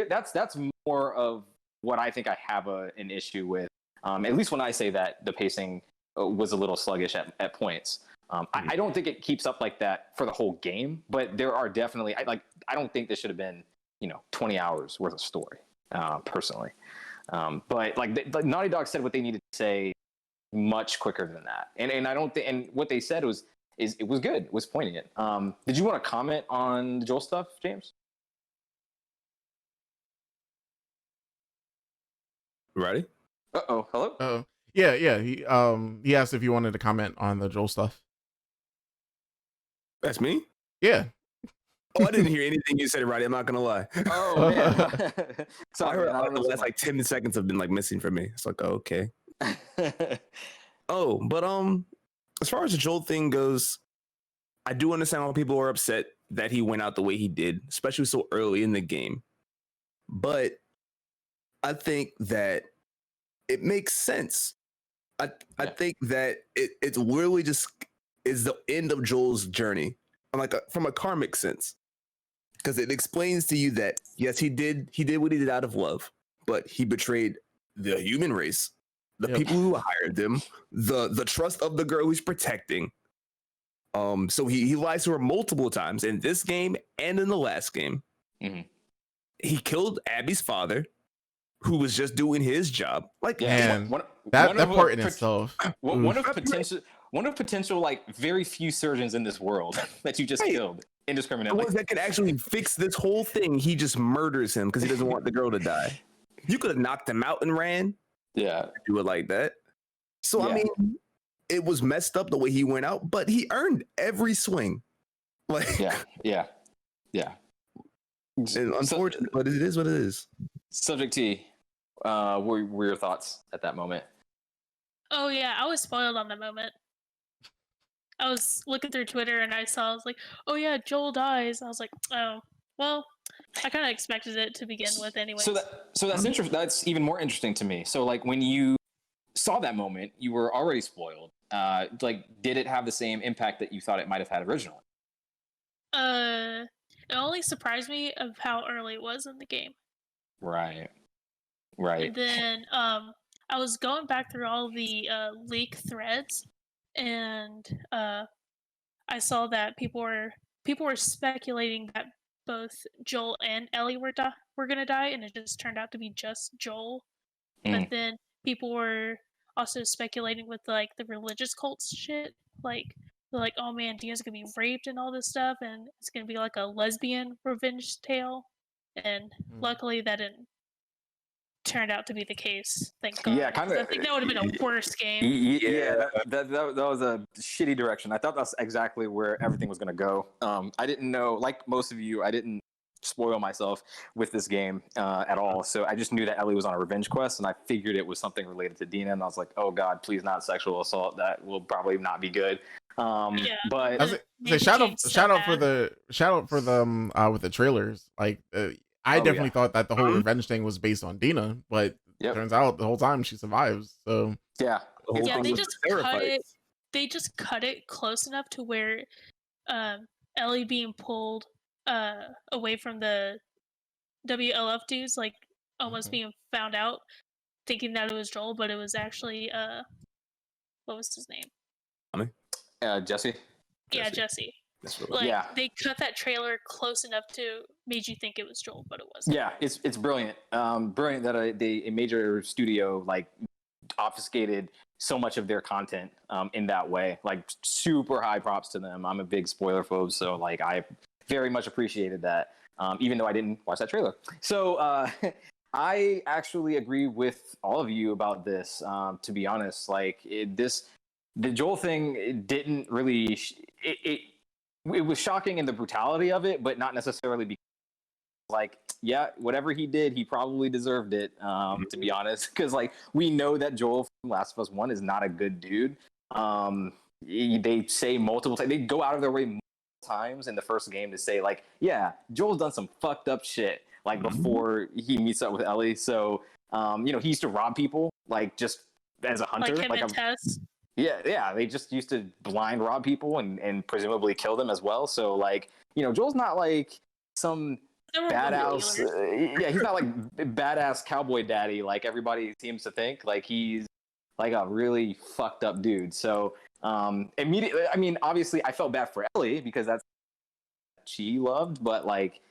S3: that's more of what I think I have an issue with. At least when I say that the pacing was a little sluggish at points. I don't think it keeps up like that for the whole game, but there are definitely I don't think this should have been, you know, 20 hours worth of story, personally. But like Naughty Dog said what they needed to say much quicker than that, and I don't think, and what they said was it was good, it was poignant. Did you want to comment on the Joel stuff, James?
S4: Ready?
S3: Hello.
S1: Oh, yeah. He asked if you wanted to comment on the Joel stuff.
S4: That's me?
S1: Yeah.
S4: Oh, I didn't hear anything you said, right? I'm not gonna lie.
S3: Oh man.
S4: So I heard the last like 10 seconds have been like missing for me. It's like, oh, okay. Oh, but as far as the Joel thing goes, I do understand why people are upset that he went out the way he did, especially so early in the game. But I think that it makes sense. I think that it's literally just is the end of Joel's journey, from a karmic sense, because it explains to you that yes, he did what he did out of love, but he betrayed the human race, the people who hired them, the trust of the girl he's protecting. So he lies to her multiple times in this game and in the last game.
S3: Mm-hmm.
S4: He killed Abby's father, who was just doing his job. Like,
S1: man, that part in itself.
S3: One of potential like very few surgeons in this world that you just killed indiscriminately.
S4: The ones that can actually fix this whole thing, he just murders him because he doesn't want the girl to die. You could have knocked him out and ran.
S3: Yeah,
S4: do it like that. So I mean, it was messed up the way he went out, but he earned every swing. Like,
S3: yeah.
S4: And unfortunate, but it is what it is.
S3: Subject T, what were your thoughts at that moment?
S2: Oh yeah, I was spoiled on the moment. I was looking through Twitter and I was like, oh yeah, Joel dies. I was like, oh, well, I kind of expected it to begin with anyway.
S3: So that's interesting. That's even more interesting to me. So like when you saw that moment, you were already spoiled. Like, did it have the same impact that you thought it might have had originally?
S2: It only surprised me of how early it was in the game.
S3: Right.
S2: And then I was going back through all the leak threads, and I saw that people were speculating that both Joel and Ellie were gonna die, and it just turned out to be just Joel. But then people were also speculating with like the religious cult shit, like they're like, oh man, Dina's gonna be raped and all this stuff, and it's gonna be like a lesbian revenge tale. And luckily that didn't turned out to be the case. Thank God.
S3: Yeah, kind of.
S2: I think that would have been a worse game.
S3: Yeah, that was a shitty direction. I thought that's exactly where everything was going to go. I didn't know, like most of you, I didn't spoil myself with this game at all. So I just knew that Ellie was on a revenge quest, and I figured it was something related to Dina. And I was like, oh God, please not sexual assault. That will probably not be good. But
S1: shout out for the with the trailers. Like, I definitely thought that the whole revenge thing was based on Dina, but turns out the whole time she survives. So
S2: they just cut it close enough to where Ellie being pulled away from the WLF dudes, like almost being found out, thinking that it was Joel, but it was actually what was his name?
S3: Jesse.
S2: Yeah, Jesse. They cut that trailer close enough to made you think it was Joel, but it wasn't.
S3: Yeah, it's brilliant. Brilliant that a major studio like obfuscated so much of their content in that way. Like, super high props to them. I'm a big spoiler phobe, so like I very much appreciated that. Even though I didn't watch that trailer. So I actually agree with all of you about this. To be honest, like the Joel thing, it didn't really. It was shocking in the brutality of it, but not necessarily because like, yeah, whatever he did, he probably deserved it, to be honest. Because, like, we know that Joel from Last of Us 1 is not a good dude. They say multiple times, they go out of their way multiple times in the first game to say, like, yeah, Joel's done some fucked up shit, like, before he meets up with Ellie. So, you know, he used to rob people, like, just as a hunter.
S2: Like him and Tess.
S3: Yeah, they just used to blind rob people and presumably kill them as well. So, like, you know, Joel's not like some badass. He's not like badass cowboy daddy like everybody seems to think. Like, he's like a really fucked up dude. So, immediately, I mean, obviously, I felt bad for Ellie because that's what she loved, but like.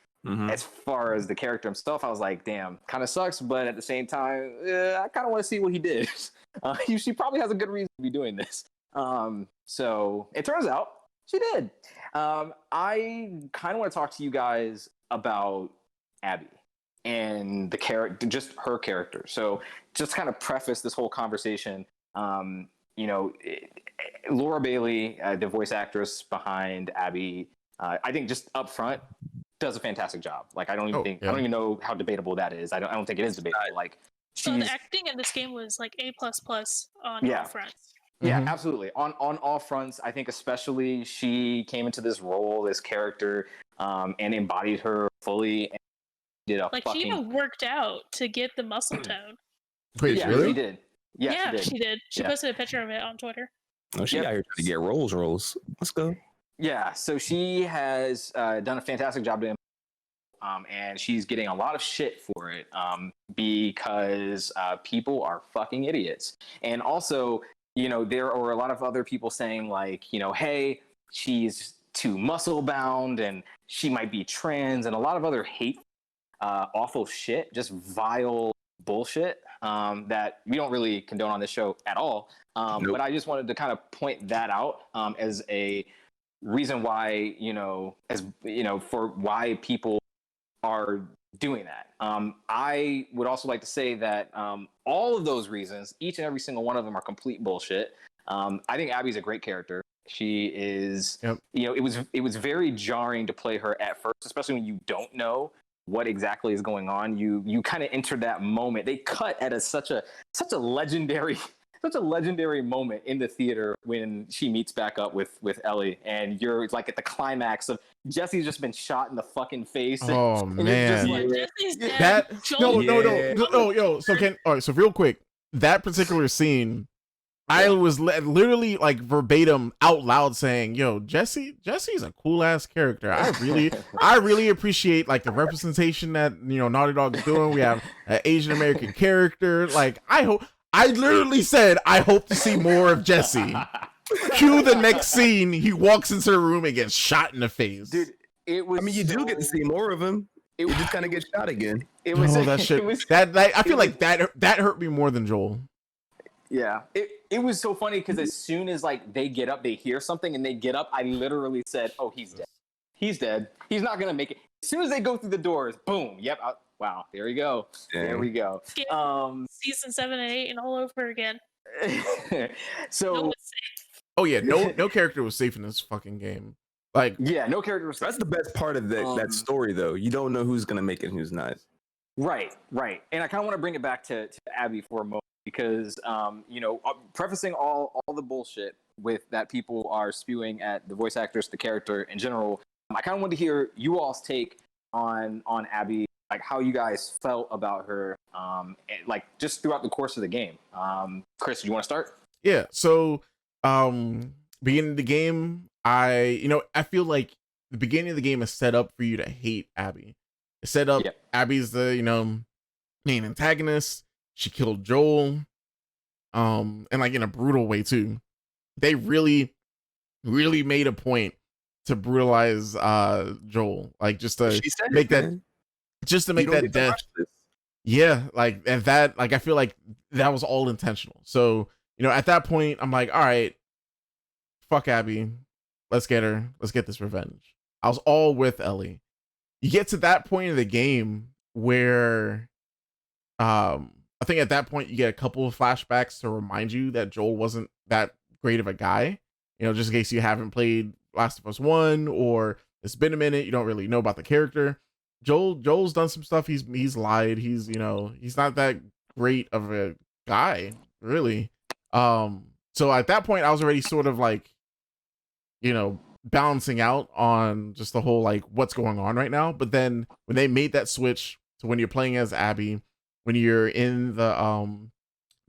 S3: As far as the character himself, I was like, damn, kind of sucks, but at the same time, I kind of want to see what he did. She probably has a good reason to be doing this. So it turns out she did. I kind of want to talk to you guys about Abby and the character, just her character. So just kind of preface this whole conversation. You know, Laura Bailey, the voice actress behind Abby, I think just up front, does a fantastic job. Like, I don't even know how debatable that is. I don't think it is debatable. Like,
S2: so the acting in this game was like A++ on all fronts.
S3: Yeah, absolutely. On all fronts, I think especially she came into this role, this character, and embodied her fully. And did a
S2: like she even worked out to get the muscle tone.
S1: Wait,
S3: yeah,
S1: really?
S3: she did. Yeah,
S2: she did. She posted a picture of it on Twitter.
S4: Oh, she got here to get roles. Let's go.
S3: Yeah, so she has done a fantastic job doing, and she's getting a lot of shit for it because people are fucking idiots. And also, you know, there are a lot of other people saying, like, you know, hey, she's too muscle bound and she might be trans, and a lot of other hate, awful shit, just vile bullshit that we don't really condone on this show at all. Nope. But I just wanted to kind of point that out as a reason why, you know, as you know, for why people are doing that. I would also like to say that all of those reasons, each and every single one of them, are complete bullshit. I think Abby's a great character. She is, you know, it was very jarring to play her at first, especially when you don't know what exactly is going on. You kind of enter that moment. They cut at such a legendary moment in the theater when she meets back up with Ellie, and you're like at the climax of Jesse's just been shot in the fucking face.
S1: Oh
S3: and
S1: man,
S2: Jesse's dead.
S1: that no. So real quick, that particular scene, I was literally like verbatim out loud saying, "Yo, Jesse's a cool ass character. I really appreciate like the representation that, you know, Naughty Dog's doing. We have an Asian American character. Like, I literally said, I hope to see more of Jesse." Cue the next scene. He walks into the room and gets shot in the face.
S3: Dude, it was.
S4: I mean, you do get to see more of him. He just kind of gets shot again.
S3: It was
S1: that shit. I feel like that hurt me more than Joel.
S3: Yeah, it was so funny because as soon as like they get up, they hear something and they get up. I literally said, "Oh, he's dead. He's dead. He's not gonna make it." As soon as they go through the doors, boom. Yep. Wow. There we go. Dang. There we go.
S2: Season 7 and 8 and all over again.
S3: So.
S1: Oh yeah, no character was safe in this fucking game. Like,
S3: yeah, no character was safe.
S4: That's the best part of that story, though. You don't know who's gonna make it and who's not.
S3: Right. And I kind of want to bring it back to Abby for a moment because, you know, prefacing all the bullshit with that people are spewing at the voice actors, the character in general. I kind of want to hear you all's take on Abby, like how you guys felt about her, like just throughout the course of the game. Chris, do you want to start?
S1: Yeah. So. Beginning of the game, I feel like the beginning of the game is set up for you to hate Abby. It's set up. Yep. Abby's the, you know, main antagonist. She killed Joel, and like in a brutal way too. They really made a point to brutalize Joel, like just to make that death. Yeah, like, and that, like, I feel like that was all intentional. So, you know, at that point, I'm like, all right, fuck Abby. Let's get her. Let's get this revenge. I was all with Ellie. You get to that point of the game where, I think at that point you get a couple of flashbacks to remind you that Joel wasn't that great of a guy. You know, just in case you haven't played Last of Us 1 or it's been a minute, you don't really know about the character. Joel's done some stuff. He's lied. He's he's not that great of a guy, really. So at that point, I was already sort of like, balancing out on just the whole like what's going on right now. But then when they made that switch to when you're playing as Abby, when you're in the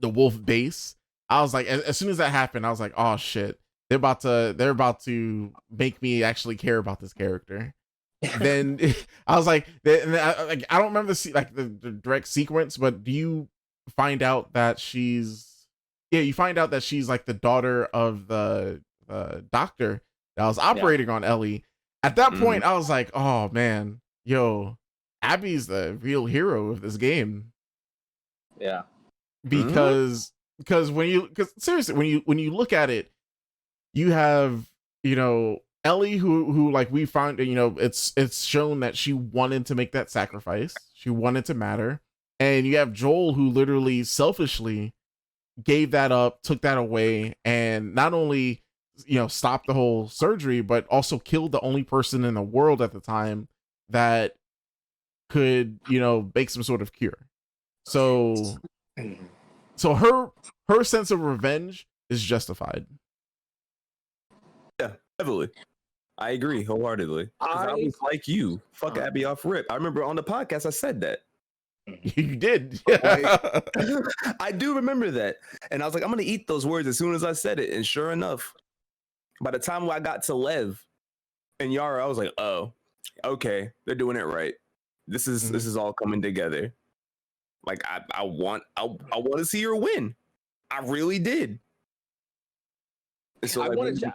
S1: wolf base, I was like, as soon as that happened, I was like, oh shit, they're about to make me actually care about this character. Then I was like, I don't remember the direct sequence, but do you find out that you find out that she's like the daughter of the doctor that was operating on Ellie. At that point, I was like, oh man, yo, Abby's the real hero of this game.
S3: Yeah.
S1: Because seriously, when you look at it, you have, Ellie who like we found, it's shown that she wanted to make that sacrifice. She wanted to matter. And you have Joel who literally selfishly gave that up, took that away, and not only, stopped the whole surgery, but also killed the only person in the world at the time that could, make some sort of cure. So her sense of revenge is justified.
S4: Yeah, heavily. I agree wholeheartedly. I was like you. Fuck Abby off rip. I remember on the podcast I said that.
S1: You did.
S4: I do remember that. And I was like, I'm gonna eat those words as soon as I said it. And sure enough, by the time I got to Lev and Yara, I was like, oh, okay, they're doing it right. This is all coming together. Like I want to see her win. I really did. So
S3: I wanted to.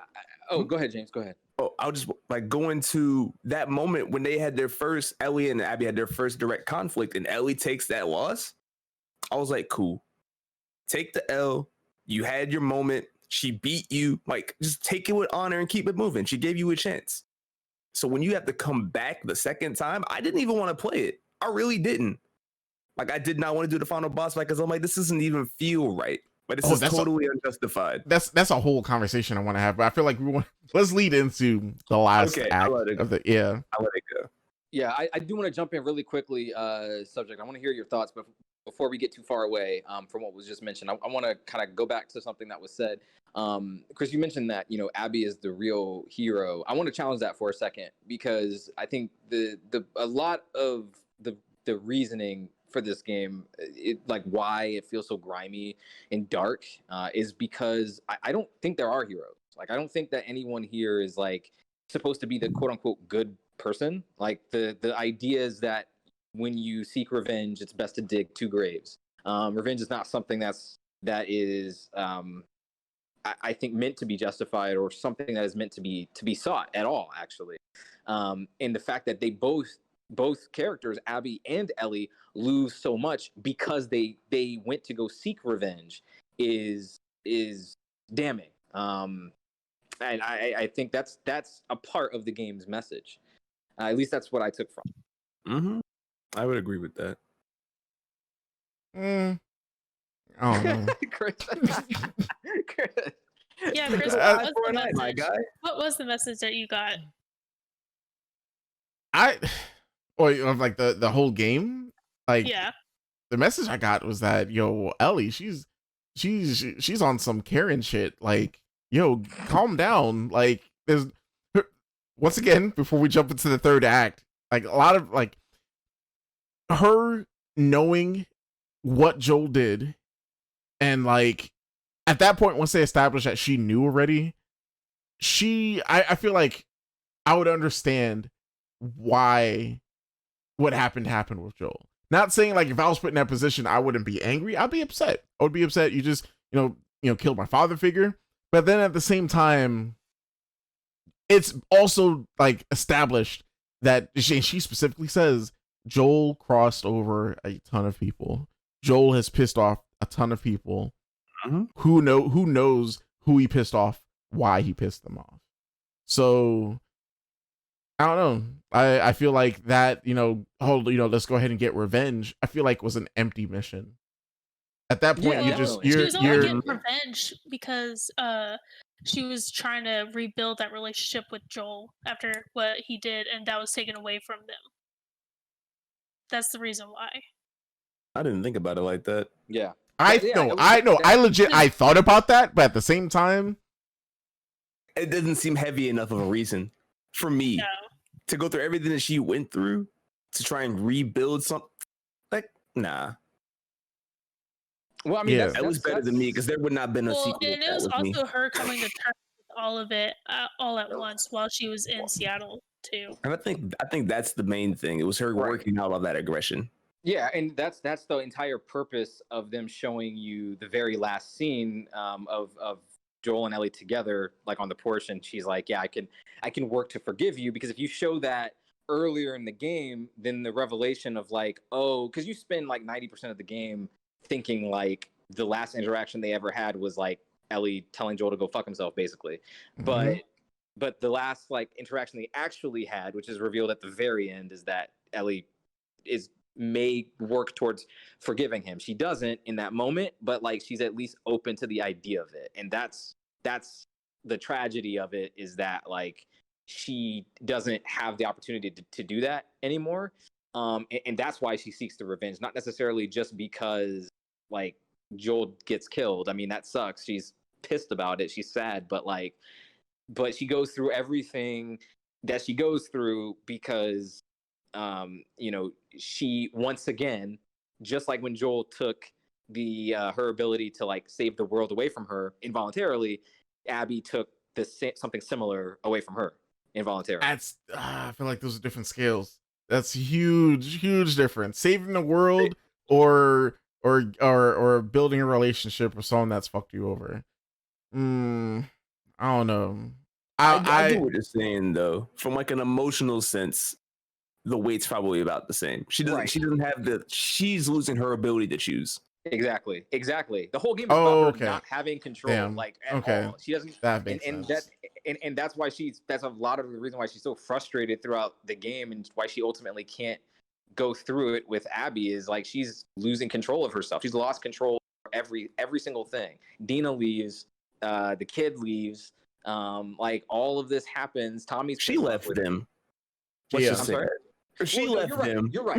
S3: Oh, go ahead, James. Go ahead.
S4: Oh, I'll just like go into that moment when they had their first, Ellie and Abby had their first direct conflict, and Ellie takes that loss. I was like, cool. Take the L. You had your moment. She beat you. Like, just take it with honor and keep it moving. She gave you a chance. So when you have to come back the second time, I didn't even want to play it. I really didn't. Like, I did not want to do the final boss fight because I'm like, this doesn't even feel right. But it's totally unjustified.
S1: That's a whole conversation I want to have. But I feel like let's lead into the last act of the
S4: I'll let it go.
S3: Yeah, I do want to jump in really quickly. Subject. I want to hear your thoughts, but before we get too far away from what was just mentioned, I want to kind of go back to something that was said. Chris, you mentioned that Abby is the real hero. I want to challenge that for a second because I think a lot of the reasoning for this game, like why it feels so grimy and dark, is because I don't think there are heroes. Like, I don't think that anyone here is like supposed to be the quote unquote good person. Like the idea is that when you seek revenge, it's best to dig two graves. Revenge is not something that is I think meant to be justified or something that is meant to be sought at all, actually. And the fact that they both characters, Abby and Ellie, lose so much because they went to go seek revenge is damning. And I think that's a part of the game's message. At least that's what I took from.
S4: Mm-hmm. I would agree with that.
S1: I don't know.
S3: Chris.
S2: Yeah, Chris, what was the message that you got?
S1: Of like the whole game, like,
S2: yeah,
S1: the message I got was that, yo, Ellie, she's on some Karen shit. Like, yo, calm down. Like, there's once again, before we jump into the third act, like a lot of like her knowing what Joel did, and like at that point, once they established that she knew already, I feel like I would understand why what happened with Joel. Not saying like if I was put in that position, I wouldn't be angry. I'd be upset. I would be upset. You just, killed my father figure. But then at the same time, it's also like established that she specifically says Joel crossed over a ton of people. Joel has pissed off a ton of people.
S4: Mm-hmm.
S1: Who knows who he pissed off, why he pissed them off. So I don't know. I feel like that, let's go ahead and get revenge, I feel like was an empty mission. At that point,
S2: she was only getting revenge because she was trying to rebuild that relationship with Joel after what he did, and that was taken away from them. That's the reason why.
S4: I didn't think about it like that.
S3: Yeah.
S1: I thought about that, but at the same time,
S4: It doesn't seem heavy enough of a reason for me
S2: No.
S4: to go through everything that she went through to try and rebuild something. Like, nah.
S3: Well, I mean,
S1: Yeah.
S4: That was better than me because there would not have been a
S2: Well,
S4: sequel.
S2: and it was also her coming to terms with all of it all at once while she was in Seattle too.
S4: And I think that's the main thing. It was her working out all that aggression.
S3: Yeah, and that's the entire purpose of them showing you the very last scene of Joel and Ellie together, like on the porch, and she's like, "Yeah, I can work to forgive you," because if you show that earlier in the game, then the revelation of like, oh, because you spend like 90% of the game thinking like the last interaction they ever had was like Ellie telling Joel to go fuck himself, basically, but the last like interaction they actually had, which is revealed at the very end, is that Ellie may work towards forgiving him. She doesn't in that moment, but like she's at least open to the idea of it. And that's the tragedy of it, is that like she doesn't have the opportunity to do that anymore. And that's why she seeks the revenge, not necessarily just because like Joel gets killed. I mean, that sucks. She's pissed about it. She's sad, but she goes through everything that she goes through because she once again, just like when Joel took her ability to like save the world away from her involuntarily, Abby took something similar away from her involuntarily.
S1: I feel like those are different scales. That's huge difference. Saving the world or building a relationship with someone that's fucked you over. I don't know.
S4: I get what you're saying though. From like an emotional sense, the weight's probably about the same. She doesn't have she's losing her ability to choose.
S3: Exactly. The whole game is about her not having control, like at all. She doesn't.
S1: That makes sense.
S3: And that's why that's a lot of the reason why she's so frustrated throughout the game, and why she ultimately can't go through it with Abby, is like she's losing control of herself. She's lost control of every single thing. Dina leaves, the kid leaves, like all of this happens.
S4: She left them.
S3: I'm sorry.
S4: She left them.
S3: You're right.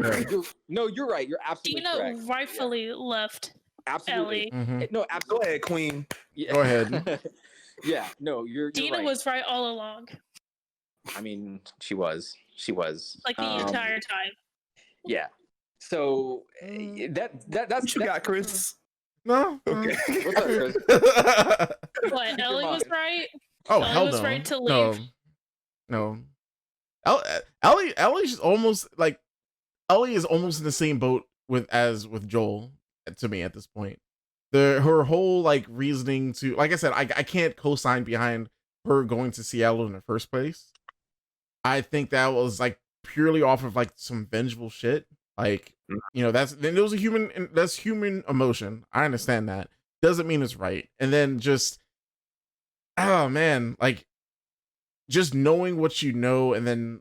S3: You're right. You're absolutely correct.
S2: Dina rightfully left
S3: Absolutely.
S2: Ellie.
S3: No, absolutely.
S4: Go ahead, Queen.
S3: Yeah.
S1: Go ahead.
S3: Yeah, no, you're
S2: Dina
S3: right.
S2: was right all along.
S3: I mean, she was
S2: like the entire time.
S3: Yeah. So that's
S4: what you got, Chris.
S1: No.
S3: Okay. What's up, Chris?
S2: What? Ellie was right.
S1: Oh,
S2: Ellie
S1: hell
S2: was
S1: no.
S2: right to leave.
S1: No. Ellie's almost like Ellie is almost in the same boat with Joel to me at this point. Her whole like reasoning to, like I said, I can't co-sign behind her going to Seattle in the first place. I think that was like purely off of like some vengeful shit. Like, that's human emotion. I understand that. Doesn't mean it's right. And then just, oh man, like just knowing what you know, and then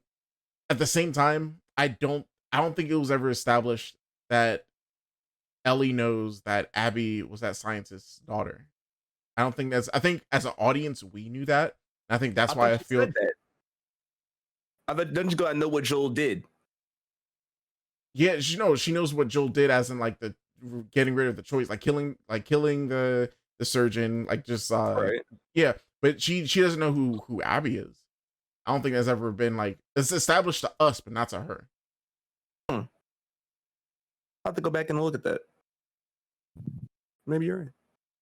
S1: at the same time, I don't think it was ever established that Ellie knows that Abby was that scientist's daughter. I think as an audience we knew that. I think that's why I feel
S4: that. Doesn't you go know what Joel did?
S1: Yeah, she knows what Joel did, as in like the getting rid of the choice, like killing the surgeon, like just
S4: right.
S1: Yeah, but she doesn't know who Abby is. I don't think that's ever been like, it's established to us, but not to her.
S4: I'll have to go back and look at that. Maybe you're right.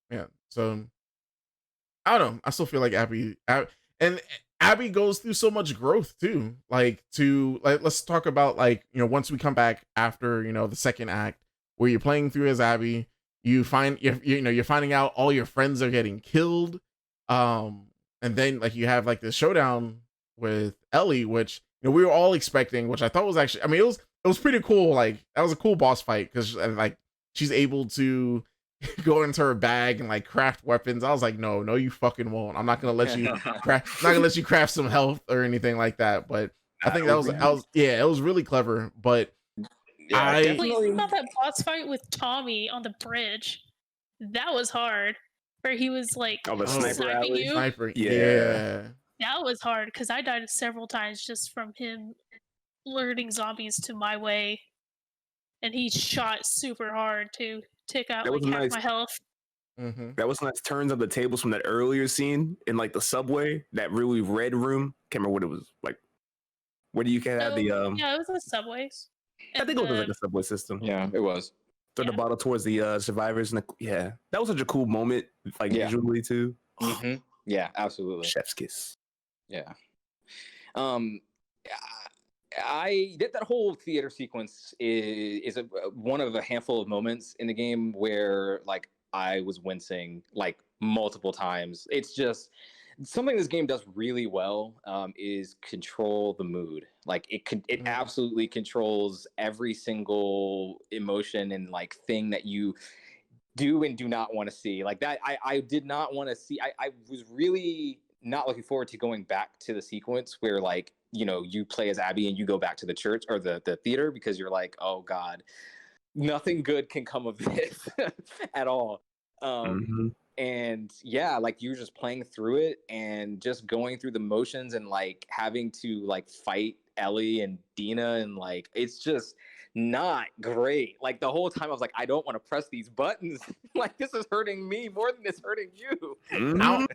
S1: Yeah. So I don't know. I still feel like Abby goes through so much growth too. Like let's talk about like, once we come back after, the second act where you're playing through as Abby, you're finding out all your friends are getting killed. And then like you have like this showdown with Ellie, which we were all expecting, which I thought was actually, I mean, it was pretty cool. Like that was a cool boss fight because like she's able to go into her bag and like craft weapons. I was like, no, you fucking won't. I'm not gonna let you craft some health or anything like that. But I think it was really clever. But
S3: yeah,
S2: definitely about that boss fight with Tommy on the bridge. That was hard. Where he was like sniping you.
S1: Sniper. Yeah.
S2: That was hard because I died several times just from him alerting zombies to my way and he shot super hard to take out
S4: That
S2: like
S4: was
S2: half
S4: nice.
S2: my health.
S4: That was nice turns of the tables from that earlier scene in like the subway, that really red room. Can't remember what it was like. Where do you have
S2: So,
S4: the
S2: yeah, it was the subways.
S4: I think it was like a subway system.
S3: Yeah, it was.
S4: Throw the bottle towards the survivors, and that was such a cool moment, like visually too.
S3: Mm-hmm. Yeah, absolutely.
S4: Chef's kiss.
S3: Yeah. I that whole theater sequence is one of a handful of moments in the game where like I was wincing like multiple times. It's just something this game does really well is control the mood. Like it absolutely controls every single emotion and like thing that you do and do not want to see. Like that I did not want to see. I was really not looking forward to going back to the sequence where like, you know, you play as Abby and you go back to the church or the theater because you're like, oh God, nothing good can come of this at all. And yeah, like you're just playing through it and just going through the motions and like having to like fight Ellie and Dina and like it's just not great. Like the whole time I was like, I don't want to press these buttons. Like this is hurting me more than it's hurting you.
S1: I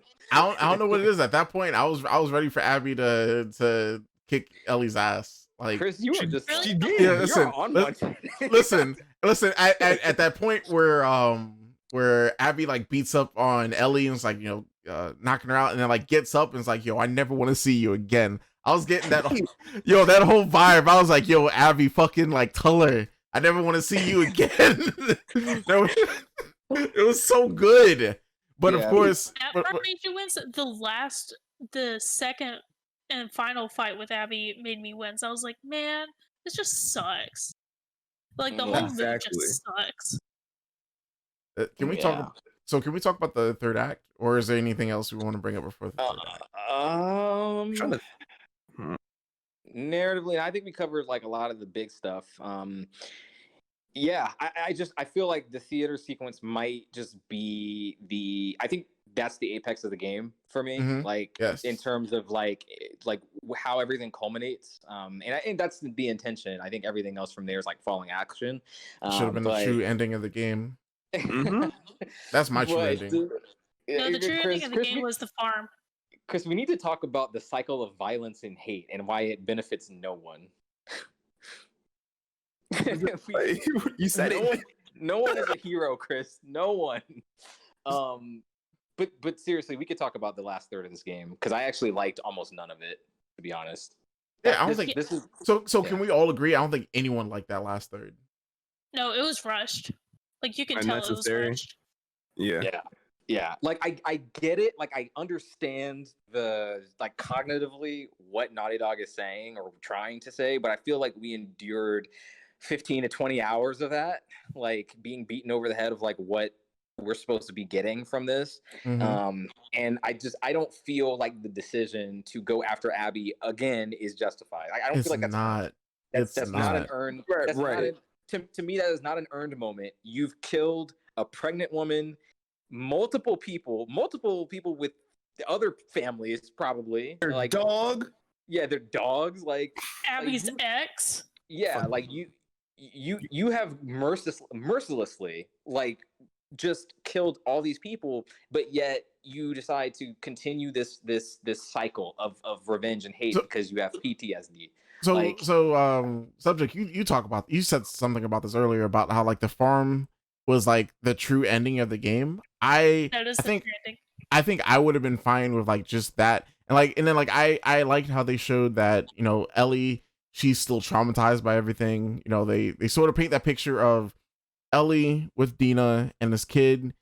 S1: don't know what it is. At that point, I was ready for Abby to kick Ellie's ass. Like
S3: Chris, you are just
S2: really?
S1: Yeah, listen, listen. At that point where Abby like beats up on Ellie and it's like, you know, knocking her out, and then like gets up and it's like, yo, I never want to see you again. I was getting that that whole vibe. I was like, yo, Abby, fucking like tell her I never want to see you again. It was so good. But of course,
S2: That made you wince. The second and final fight with Abby made me wince. I was like, man, this just sucks. Like the whole movie just sucks.
S1: Can we talk? So can we talk about the third act, or is there anything else we want to bring up before the third act?
S3: Narratively, I think we covered like a lot of the big stuff. Yeah, I feel like the theater sequence might just be I think that's the apex of the game for me. Like in terms of like how everything culminates. And I think that's the intention. I think everything else from there is like falling action.
S1: Should have been the true ending of the game. That's my true ending.
S2: No, the true ending of the game was the farm.
S3: Chris, we need to talk about the cycle of violence and hate and why it benefits no one.
S4: You said it.
S3: No one is a hero, Chris. No one. But seriously, we could talk about the last third of this game because I actually liked almost none of it, to be honest.
S1: Yeah, I don't think this is so. Can we all agree? I don't think anyone liked that last third.
S2: No, it was rushed. Like you can tell it was rushed.
S3: Yeah. Like I get it. Like I understand the like cognitively what Naughty Dog is saying or trying to say, but I feel like we endured 15 to 20 hours of that, like being beaten over the head of like what we're supposed to be getting from this. And I don't feel like the decision to go after Abby again is justified. I don't feel like that's not an earned. To me, that is not an earned moment. You've killed a pregnant woman, multiple people with the other families, probably.
S4: Their like dog.
S3: Yeah, their dogs. Like
S2: Abby's ex.
S3: Yeah, like you have mercilessly like just killed all these people, but yet you decide to continue this cycle of revenge and hate because you have PTSD.
S1: Subject, you said something about this earlier about how like the farm was like the true ending of the game. I think I would have been fine with like just that, and then I liked how they showed that, you know, Ellie, she's still traumatized by everything. You know, they sort of paint that picture of Ellie with Dina and this kid.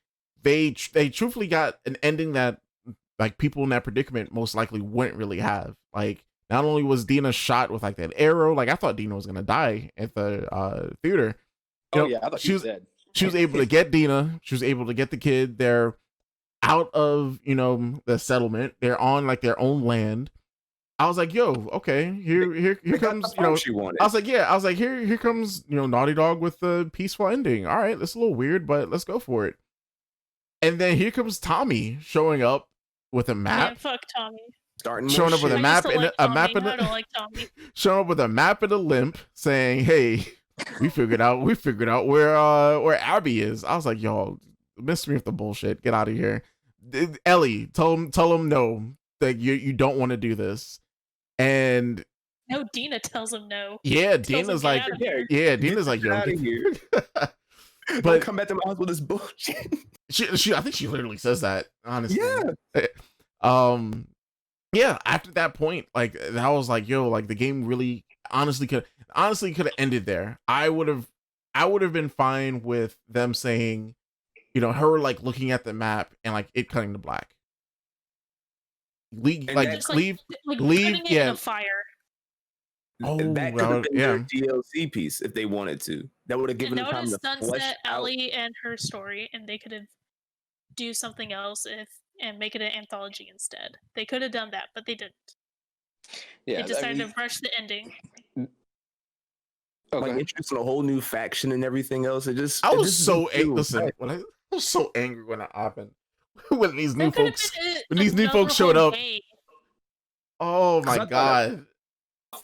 S1: They truthfully got an ending that like people in that predicament most likely wouldn't really have. Like, not only was Dina shot with like that arrow, like I thought Dina was gonna die at the theater.
S3: I thought she was dead.
S1: She was able to get Dina. She was able to get the kid. They're out of, you know, the settlement. They're on like their own land. I was like, yo, okay, here comes, you know, I was like, here comes, you know, Naughty Dog with the peaceful ending. All right, that's a little weird, but let's go for it. And then here comes Tommy showing up with a map.
S2: Man, fuck Tommy.
S1: Showing up with a map and a map and
S2: I don't like Tommy.
S1: Showing up with a map and a limp, saying, "Hey, we figured out where Abby is. I was like, y'all, miss me with the bullshit. Get out of here. Ellie, tell him no, that you don't want to do this. And
S2: No, Dina tells him no.
S1: yeah,
S2: Tells him
S1: Dina's
S2: get
S1: like,
S2: out of here.
S1: yeah, Dina's like, yo,
S4: out of here.
S1: But
S4: Don't come back to my house with this bullshit.
S1: she I think she literally says that, honestly.
S4: Yeah.
S1: Yeah, after that point, like that was like, yo, like the game really honestly could have ended there. I would have been fine with them saying, you know, her like looking at the map and like it cutting to black. Leave,
S4: And
S1: like
S4: that's
S1: leave,
S2: putting it in
S1: yeah.
S2: a fire.
S1: Oh,
S4: that could have been
S1: yeah.
S4: their DLC piece if they wanted to. That would have given them
S2: That would
S4: time
S2: have
S4: to flesh
S2: sunset
S4: out.
S2: Ellie and her story, and they could have do something else and make it an anthology instead. They could have done that, but they didn't.
S3: Yeah,
S2: They decided to rush the ending.
S3: Okay.
S4: Like introducing a whole new faction and everything else. It just
S1: I
S4: it
S1: was
S4: just
S1: so
S4: didn't feel
S1: listen,
S4: right.
S1: when I was so angry when that happened. When these new
S2: That could have
S1: folks
S2: been
S1: when showed
S2: whole
S1: up.
S2: game.
S1: Oh
S4: 'Cause
S1: my
S4: I
S1: god.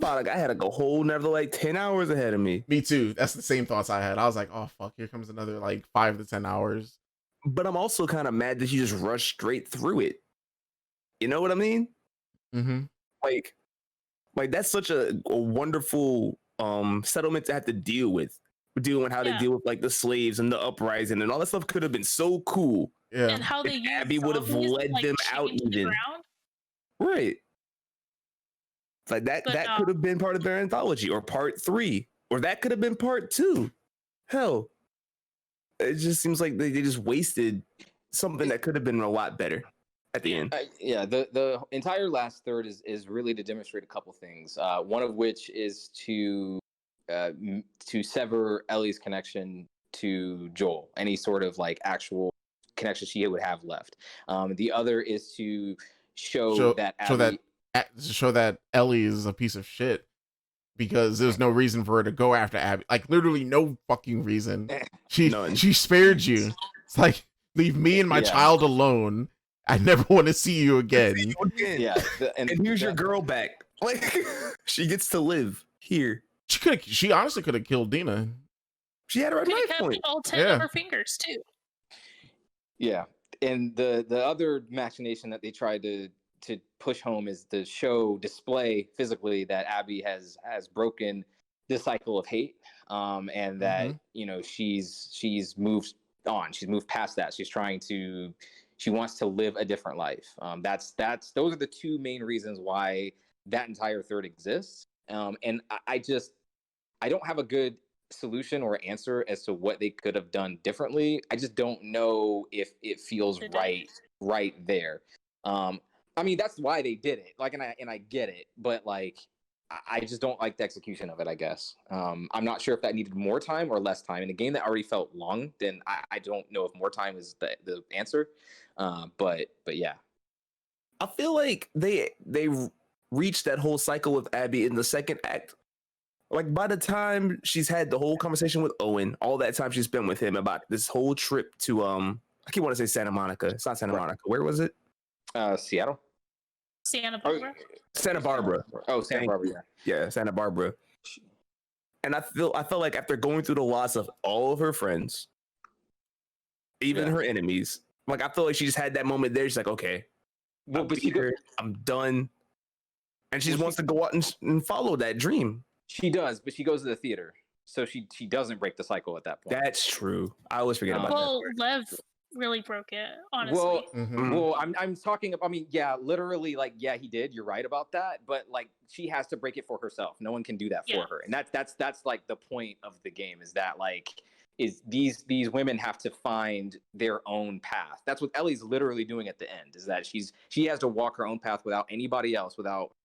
S4: thought like I had like a whole another like 10 hours ahead of me.
S1: Me too. That's the same thoughts I had. I was like, oh fuck, here comes another like 5 to 10 hours.
S4: But I'm also kind of mad that you just rushed straight through it. You know what I mean?
S1: Mm-hmm.
S4: Like that's such a wonderful settlement to have to deal with. Dealing with how they deal with like the slaves and the uprising and all that stuff could have been so cool.
S1: Yeah.
S2: And how they
S4: If
S2: use
S4: Abby would have
S2: zombies,
S4: led
S2: like,
S4: them out
S2: chained to the
S4: even.
S2: ground.
S4: Right. Like
S2: But,
S4: that could have been part of their anthology or part 3. Or that could have been part 2. Hell. It just seems like they just wasted something that could have been a lot better at the end.
S3: Yeah, the entire last third is really to demonstrate a couple things. One of which is to sever Ellie's connection to Joel, any sort of like actual connection she would have left. The other is to show that Abby,
S1: show that Ellie is a piece of shit, because there's no reason for her to go after Abby. Like literally no fucking reason. She spared you. It's like, leave me and my child alone. I never want to see you again.
S3: Yeah,
S4: and here's your girl back. Like she gets to live here.
S1: She honestly could have killed Dina.
S4: She had her at knife
S2: kept
S4: point.
S2: all 10 of her fingers too.
S3: Yeah, and the other machination that they tried to push home is to display physically that Abby has broken the cycle of hate, and that you know she's moved on. She's moved past that. She wants to live a different life. Those are the two main reasons why that entire third exists. And I don't have a good solution or answer as to what they could have done differently. I just don't know if it feels right there. I mean, that's why they did it. Like, and I get it, but like, I just don't like the execution of it, I guess. I'm not sure if that needed more time or less time. In a game that already felt long, then I don't know if more time is the answer. But yeah.
S4: I feel like they reached that whole cycle with Abby in the second act. Like by the time she's had the whole conversation with Owen, all that time she spent with him about this whole trip to I keep want to say Santa Monica. It's not Santa Monica. Where was it?
S3: Seattle.
S2: Santa Barbara.
S4: Santa Barbara.
S3: Oh, Santa Barbara.
S4: Yeah, Santa Barbara. And I felt like after going through the loss of all of her friends, even her enemies, like I feel like she just had that moment there. She's like, okay, well, I'm done, and she just wants to go out and follow that dream.
S3: She does, but she goes to the theater, so she doesn't break the cycle at that point.
S4: That's true. I always forget about that.
S2: Well, Lev really broke it, honestly.
S3: Well, I'm talking about, I mean, yeah, literally, like, yeah, he did. You're right about that, but like, she has to break it for herself. No one can do that for her, and that's like the point of the game, is that like, is these women have to find their own path. That's what Ellie's literally doing at the end, is that she has to walk her own path without anybody else, without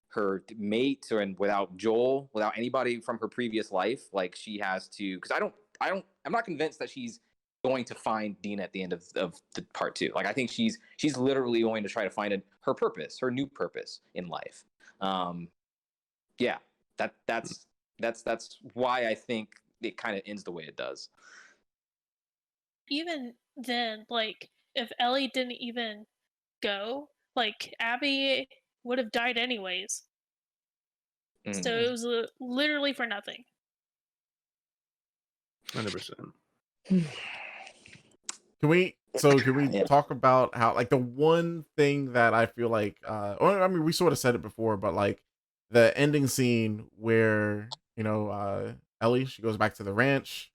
S3: her mate, and without Joel, without anybody from her previous life. Like, she has to, because I'm not convinced that she's going to find Dina at the end of the part 2. Like, I think she's literally going to try to find her purpose, her new purpose in life. Yeah, that's why I think it kind of ends the way it does.
S2: Even then, like, if Ellie didn't even go, like, Abby would have died anyways. So it was literally for nothing.
S4: 100%.
S1: Can we talk about how, like, the one thing that I feel like, or I mean, we sort of said it before, but like the ending scene where, Ellie, she goes back to the ranch,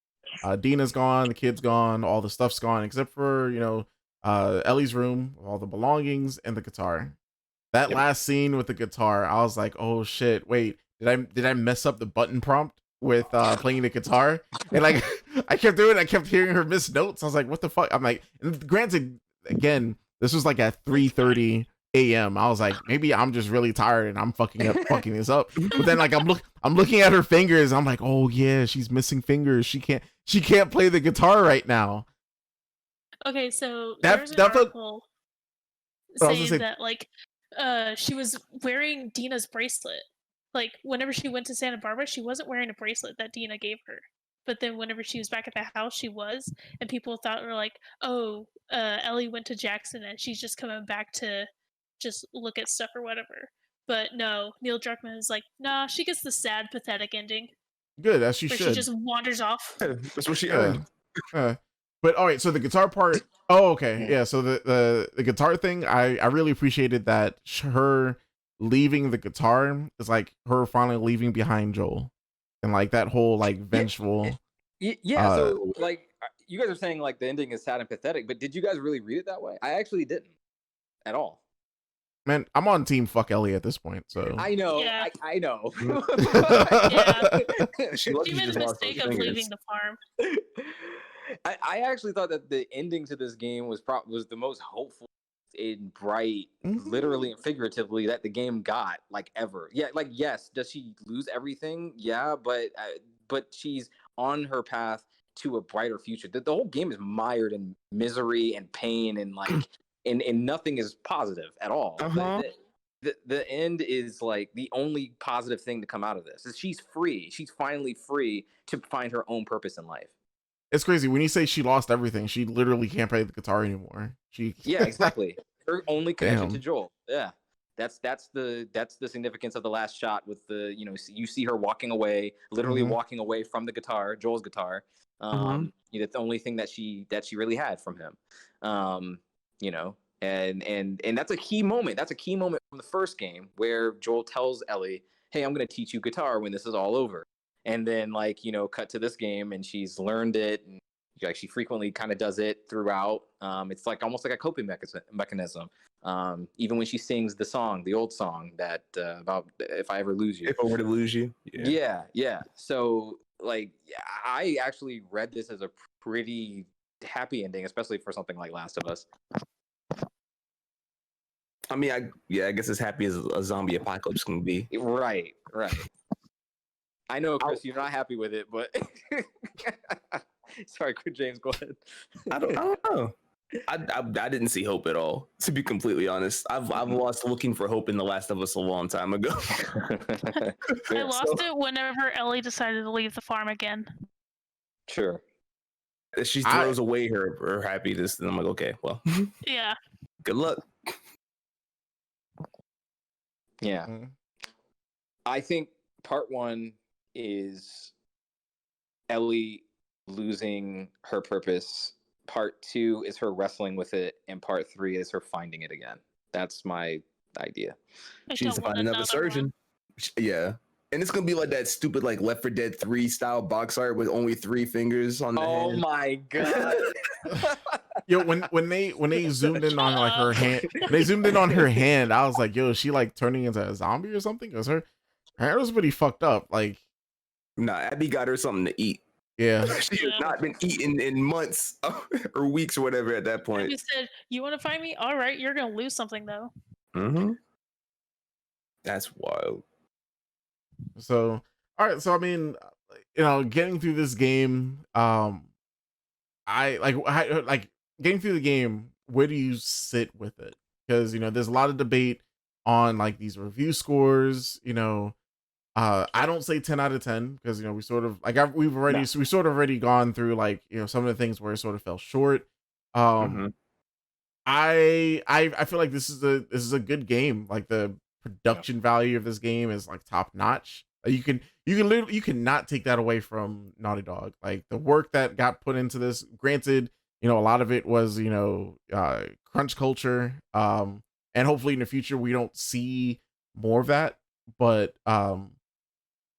S1: Dina's gone, the kid's gone, all the stuff's gone except for, Ellie's room, all the belongings and the guitar. That last scene with the guitar, I was like, oh shit, wait, did I mess up the button prompt with playing the guitar? And like I kept hearing her miss notes. I was like, what the fuck? I'm like, and granted, again, this was like at 3:30 a.m. I was like, maybe I'm just really tired and I'm fucking this up. But then like I'm looking at her fingers, I'm like, oh yeah, she's missing fingers. She can't play the guitar right now.
S2: Okay, so there's an article saying that like she was wearing Dina's bracelet. Like whenever she went to Santa Barbara, she wasn't wearing a bracelet that Dina gave her. But then whenever she was back at the house, she was, and people thought were like, oh, Ellie went to Jackson and she's just coming back to just look at stuff or whatever. But no, Neil Druckmann is like, nah, she gets the sad, pathetic ending.
S1: Good, as she
S2: where
S1: should.
S2: She just wanders off.
S4: That's what she earned.
S1: But all right, so the guitar part. Oh, okay, yeah. So the guitar thing, I really appreciated that her leaving the guitar is like her finally leaving behind Joel, and like that whole like vengeful.
S3: Yeah. So like you guys are saying like the ending is sad and pathetic, but did you guys really read it that way? I actually didn't at all.
S1: Man, I'm on team fuck Ellie at this point. So
S3: I know,
S2: Yeah.
S3: I know.
S2: Yeah. She made the mistake of leaving the farm.
S3: I actually thought that the ending to this game was the most hopeful and bright, literally and figuratively, that the game got like ever. Yeah, like yes, does she lose everything? Yeah, but she's on her path to a brighter future. The whole game is mired in misery and pain and like and nothing is positive at all. The end is like the only positive thing to come out of this is she's free. She's finally free to find her own purpose in life.
S1: It's crazy when you say she lost everything. She literally can't play the guitar anymore.
S3: Yeah, exactly. Her only connection to Joel. Yeah, that's the significance of the last shot with the you see her walking away, literally walking away from the guitar, Joel's guitar. It's the only thing that she really had from him. And that's a key moment. That's a key moment from the first game where Joel tells Ellie, "Hey, I'm going to teach you guitar when this is all over." And then cut to this game and she's learned it and like she frequently kind of does it throughout. It's like almost like a coping mechanism. Even when she sings the old song that about if I ever lose you.
S4: If I were to lose you.
S3: Yeah. So like I actually read this as a pretty happy ending, especially for something like Last of Us.
S4: I mean, I guess as happy as a zombie apocalypse can be.
S3: Right. I know, Chris, you're not happy with it, but sorry, James, go ahead.
S4: I don't know. I didn't see hope at all, to be completely honest. I've lost looking for hope in The Last of Us a long time ago.
S2: I lost it whenever Ellie decided to leave the farm again.
S3: Sure.
S4: She throws away her happiness, and I'm like, okay, well.
S2: Yeah.
S4: Good luck.
S3: Yeah. I think part one is Ellie losing her purpose. Part two is her wrestling with it, and part three is her finding it again. That's my idea.
S4: She needs to find another surgeon. Yeah. And it's gonna be like that stupid like Left 4 Dead 3 style box art with only 3 fingers on the hand.
S3: Oh my god.
S1: Yo, when they zoomed in on like her hand, I was like, yo, is she like turning into a zombie or something? Because her hair was pretty fucked up. Like,
S4: nah, Abby got her something to eat.
S1: Yeah.
S4: She has not been eating in months or weeks or whatever at that point.
S2: Abby said, "You want to find me? All right, you're gonna lose something though."
S4: That's wild.
S1: So, all right. So, I mean, getting through this game, I like getting through the game. Where do you sit with it? Because there's a lot of debate on like these review scores. I don't say 10 out of 10 because we sort of like we've already gone through like some of the things where it sort of fell short. I feel like this is a good game. Like the production value of this game is like top notch. You cannot take that away from Naughty Dog. Like the work that got put into this. Granted, a lot of it was crunch culture. And hopefully in the future we don't see more of that. But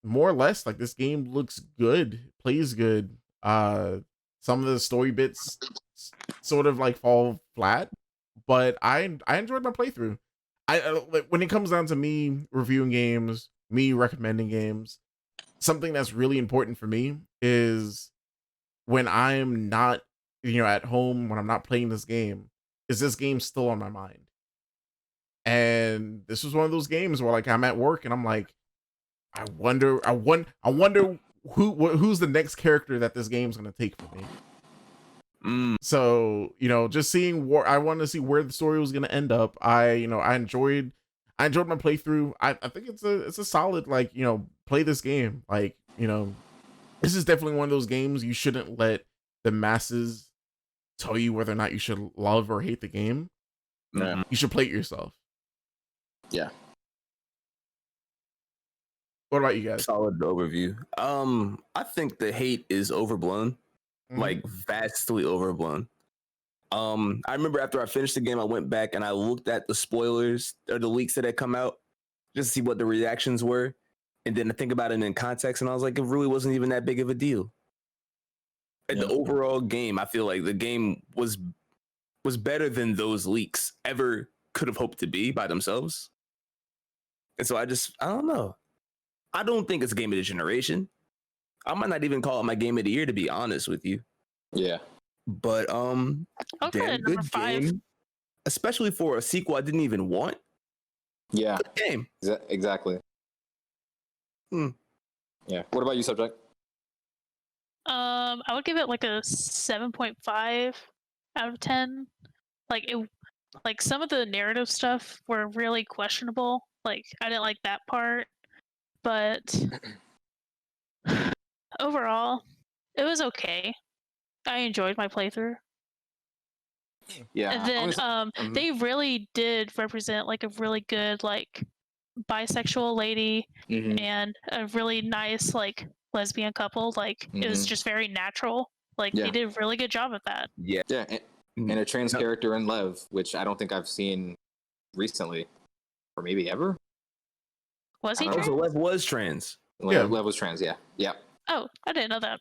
S1: more or less, like this game looks good, plays good. Some of the story bits sort of like fall flat, but I enjoyed my playthrough. When it comes down to me reviewing games, me recommending games, something that's really important for me is when I'm not, at home, when I'm not playing this game, is this game still on my mind? And this was one of those games where like I'm at work and I'm like, I wonder who's the next character that this game's gonna take for me. So just seeing I want to see where the story was gonna end up. I enjoyed my playthrough. I think it's a solid play this game. This is definitely one of those games you shouldn't let the masses tell you whether or not you should love or hate the game.
S3: Yeah.
S1: You should play it yourself.
S3: Yeah.
S1: What about you guys?
S4: Solid overview. I think the hate is overblown, like vastly overblown. I remember after I finished the game, I went back and I looked at the spoilers or the leaks that had come out just to see what the reactions were. And then I think about it in context, and I was like, it really wasn't even that big of a deal. And the overall game, I feel like the game was better than those leaks ever could have hoped to be by themselves. And so I don't know. I don't think it's game of the generation. I might not even call it my game of the year, to be honest with you.
S3: Yeah.
S4: But damn good game, especially for a sequel I didn't even want.
S3: Yeah.
S4: Good game.
S3: Exactly. Yeah. What about you, Subject?
S2: I would give it like a 7.5 out of 10. Like some of the narrative stuff were really questionable. Like I didn't like that part, but overall, it was okay. I enjoyed my playthrough.
S3: Yeah.
S2: And then they really did represent like a really good like bisexual lady and a really nice like lesbian couple. Like it was just very natural. Like they did a really good job at that.
S3: Yeah. Yeah. And a trans character in Lev, which I don't think I've seen recently, or maybe ever.
S2: Was he trans?
S4: So Lev was trans.
S3: Lev was trans. Yeah. Yeah.
S2: Oh, I didn't know that.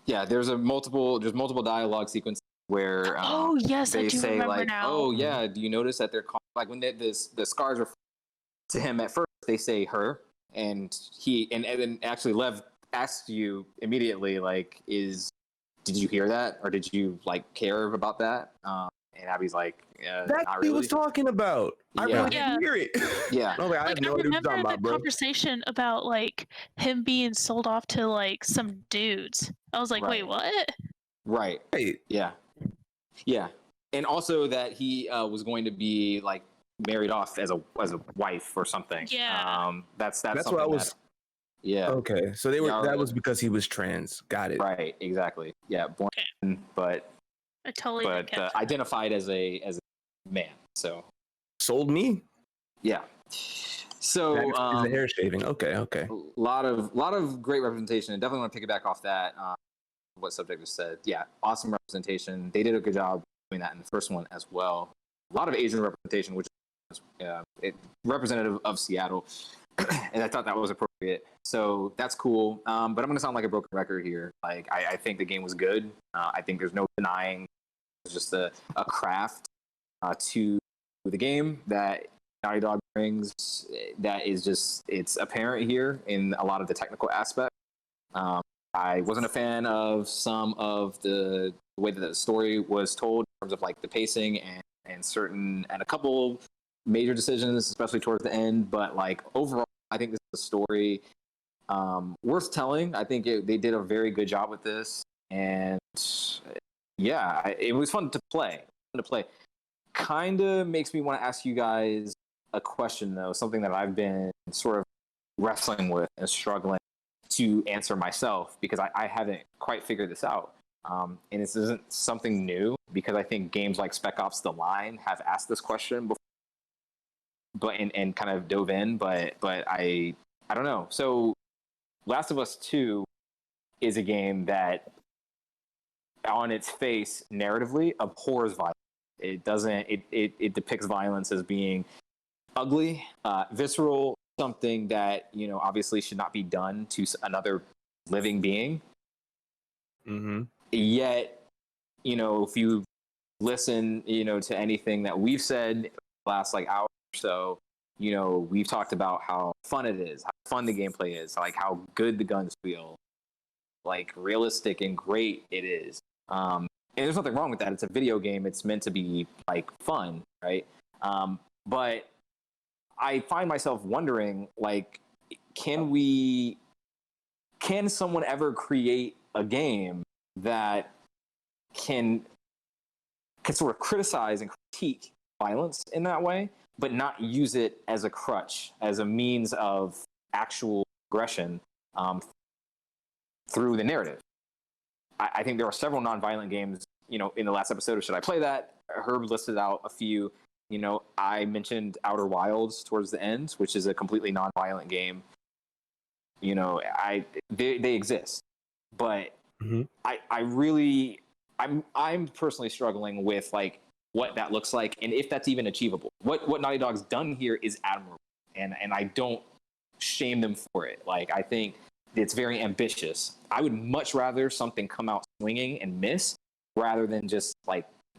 S3: Yeah. There's multiple dialogue sequences where
S2: oh yes,
S3: they
S2: I do
S3: say
S2: remember
S3: like,
S2: now.
S3: oh yeah, do you notice that they're like when the scars are to him at first they say her, and then actually Lev asks you immediately like, did you hear that, or did you like care about that? And Abby's like,
S4: that's
S3: not
S4: what
S3: really.
S4: he was talking about. I really didn't hear it.
S3: Yeah.
S4: I have no idea what you're talking about, bro.
S2: Conversation about like him being sold off to like some dudes. I was like, wait, what?
S3: Right. Yeah. Yeah. And also that he was going to be like married off as a wife or something.
S2: Yeah.
S3: That's
S4: what I was.
S3: Yeah.
S4: Okay. So they were. That was because he was trans. Got it.
S3: Right. Exactly. Yeah. Born, but
S2: I totally.
S3: But identified as a man. So.
S4: Sold me.
S3: Yeah. So
S4: the hair shaving. Okay. A
S3: lot of great representation. I definitely want to piggyback off that. What Subject just said. Yeah. Awesome representation. They did a good job doing that in the first one as well. A lot of Asian representation, which is representative of Seattle. And I thought that was appropriate. So that's cool. But I'm going to sound like a broken record here. Like, I think the game was good. I think there's no denying it's just a craft to the game that Naughty Dog brings that is just, it's apparent here in a lot of the technical aspects. I wasn't a fan of some of the way that the story was told in terms of like the pacing and a couple major decisions, especially towards the end. But like overall, I think this is a story worth telling. I think they did a very good job with this, and yeah, it was fun to play. Kind of makes me want to ask you guys a question though, something that I've been sort of wrestling with and struggling to answer myself because I haven't quite figured this out. And this isn't something new because I think games like Spec Ops: The Line have asked this question before, but and kind of dove in, but I don't know. So Last of Us 2 is a game that, on its face, narratively, abhors violence. It doesn't. It depicts violence as being ugly, visceral, something that obviously should not be done to another living being.
S4: Mm-hmm.
S3: Yet, if you listen, to anything that we've said the last hour or so, we've talked about how fun it is, how fun the gameplay is, like how good the guns feel, like realistic and great it is. And there's nothing wrong with that. It's a video game. It's meant to be fun, right? But I find myself wondering, can someone ever create a game that can sort of criticize and critique violence in that way, but not use it as a crutch, as a means of actual aggression through the narrative? I think there are several non-violent games, in the last episode of Should I Play That? Herb listed out a few. I mentioned Outer Wilds towards the end, which is a completely non-violent game. They exist, but
S4: Mm-hmm.
S3: I'm personally struggling with what that looks like and if that's even achievable. What Naughty Dog's done here is admirable, and I don't shame them for it. I think it's very ambitious. I would much rather something come out swinging and miss rather than just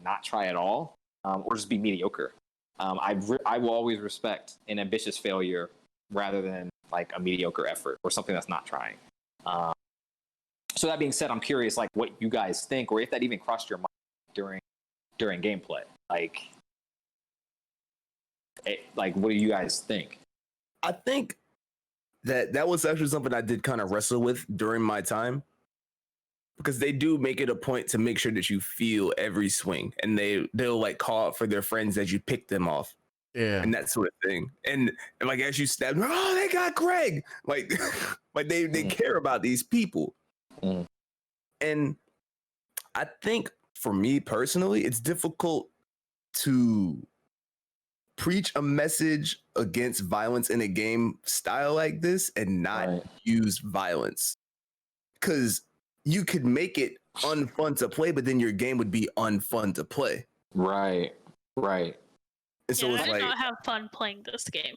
S3: not try at all, or just be mediocre. I will always respect an ambitious failure rather than a mediocre effort or something that's not trying. So that being said, I'm curious what you guys think, or if that even crossed your mind during gameplay. What do you guys think?
S4: I think that was actually something I did kind of wrestle with during my time, because they do make it a point to make sure that you feel every swing, and they'll call out for their friends as you pick them off.
S1: Yeah.
S4: And that sort of thing. And as you stab them, oh, they got Greg. They care about these people.
S3: Mm.
S4: And I think for me personally, it's difficult to preach a message against violence in a game style like this and not use violence. Because you could make it unfun to play, but then your game would be unfun to play.
S3: Right.
S4: And so
S2: I did not have fun playing this game.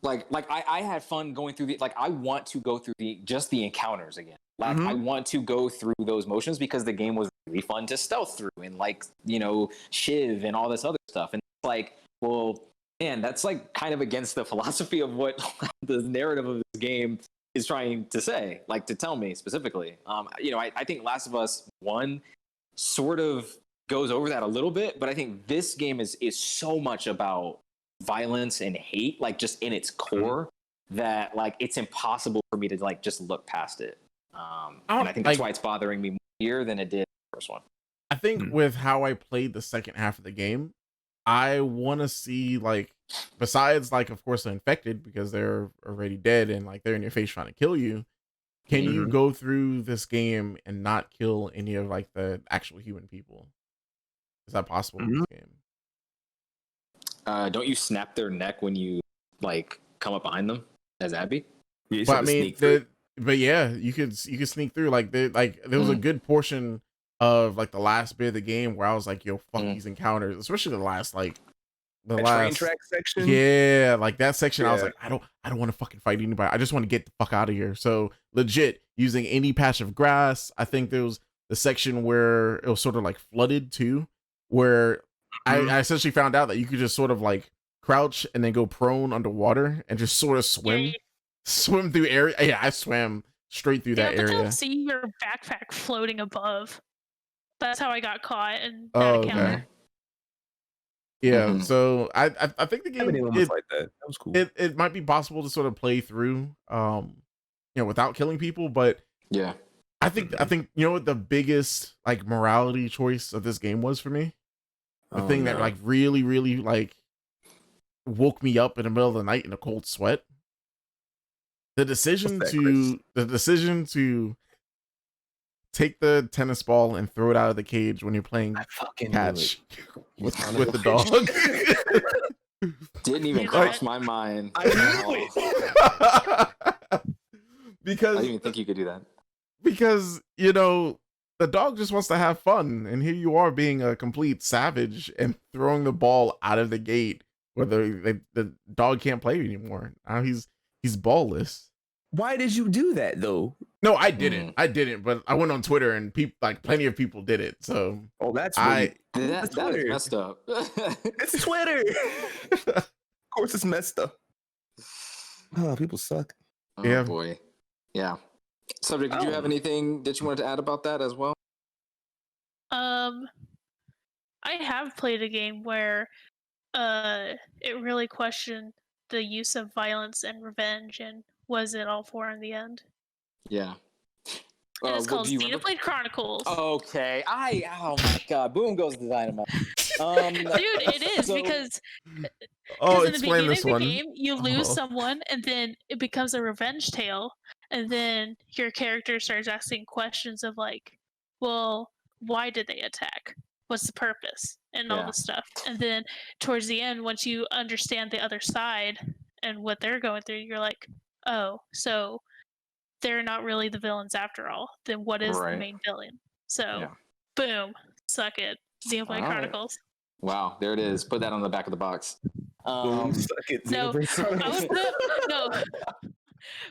S3: I had fun going through I want to go through just the encounters again. I want to go through those motions because the game was really fun to stealth through and Shiv and all this other stuff. And it's well, man, that's kind of against the philosophy of what the narrative of this game is trying to say, to tell me specifically. I think Last of Us 1 sort of goes over that a little bit, but I think this game is so much about violence and hate, just in its core, that it's impossible for me to just look past it. And I think that's why it's bothering me more here than it did the first one.
S1: I think with how I played the second half of the game, I want to see besides of course the infected, because they're already dead and they're in your face trying to kill you. Can you go through this game and not kill any of the actual human people? Is that possible in this game?
S3: Don't you snap their neck when you come up behind them as Abby?
S4: Yeah,
S1: but I mean, but yeah, you could sneak through. There was a good portion of the last bit of the game where I was yo, fuck these encounters, especially the last the
S4: train track section.
S1: Yeah, that section. Yeah. I was I don't want to fucking fight anybody. I just want to get the fuck out of here. So legit using any patch of grass. I think there was the section where it was sort of flooded too, where I essentially found out that you could just sort of crouch and then go prone underwater and just sort of swim through area. Yeah, I swam straight through that area.
S2: Don't see your backpack floating above. That's how I got caught in that encounter.
S1: Okay. Yeah, so I think the game
S4: was like that. That was cool.
S1: It might be possible to sort of play through without killing people, but
S3: yeah.
S1: I think what the biggest morality choice of this game was for me? The thing that really, really woke me up in the middle of the night in a cold sweat. The decision to take the tennis ball and throw it out of the cage when you're playing catch with the dog.
S3: Didn't even cross my mind.
S1: because
S3: I didn't even think you could do that.
S1: because you know the dog just wants to have fun, and here you are being a complete savage and throwing the ball out of the gate where the dog can't play anymore. Now he's ballless.
S4: Why did you do that though?
S1: No, I didn't. I didn't. But I went on Twitter and people, like plenty of people, did it. So
S4: That's
S3: That is
S4: Twitter.
S3: messed up.
S4: It's Twitter. Of course, it's messed up. Oh, people suck.
S3: Oh
S1: Yeah.
S3: boy. Yeah. Subject, did you have anything that you wanted to add about that as well?
S2: I have played a game where it really questioned the use of violence and revenge, and was it all for in the end?
S3: Yeah.
S2: And it's called
S3: do you remember?
S2: Xenoblade Chronicles.
S3: Okay. Oh my god. Boom goes the dynamite.
S2: Dude, it is because
S1: oh,
S2: in the
S1: explain
S2: beginning
S1: this
S2: of the
S1: one.
S2: game, you lose
S1: Oh.
S2: someone, and then it becomes a revenge tale, and then your character starts asking questions of like, well, why did they attack? What's the purpose? And all
S3: Yeah.
S2: this stuff. And then towards the end, once you understand the other side and what they're going through, you're like, oh, so they're not really the villains after all. Then what is the
S3: Right.
S2: main villain? So,
S3: Yeah.
S2: boom, suck it. Xenoblade
S3: All right.
S2: Chronicles.
S3: Wow, there it is. Put that on the back of the box.
S4: Boom, suck it,
S2: No,
S4: Xenoblade
S2: I would
S4: Chronicles.
S2: put no.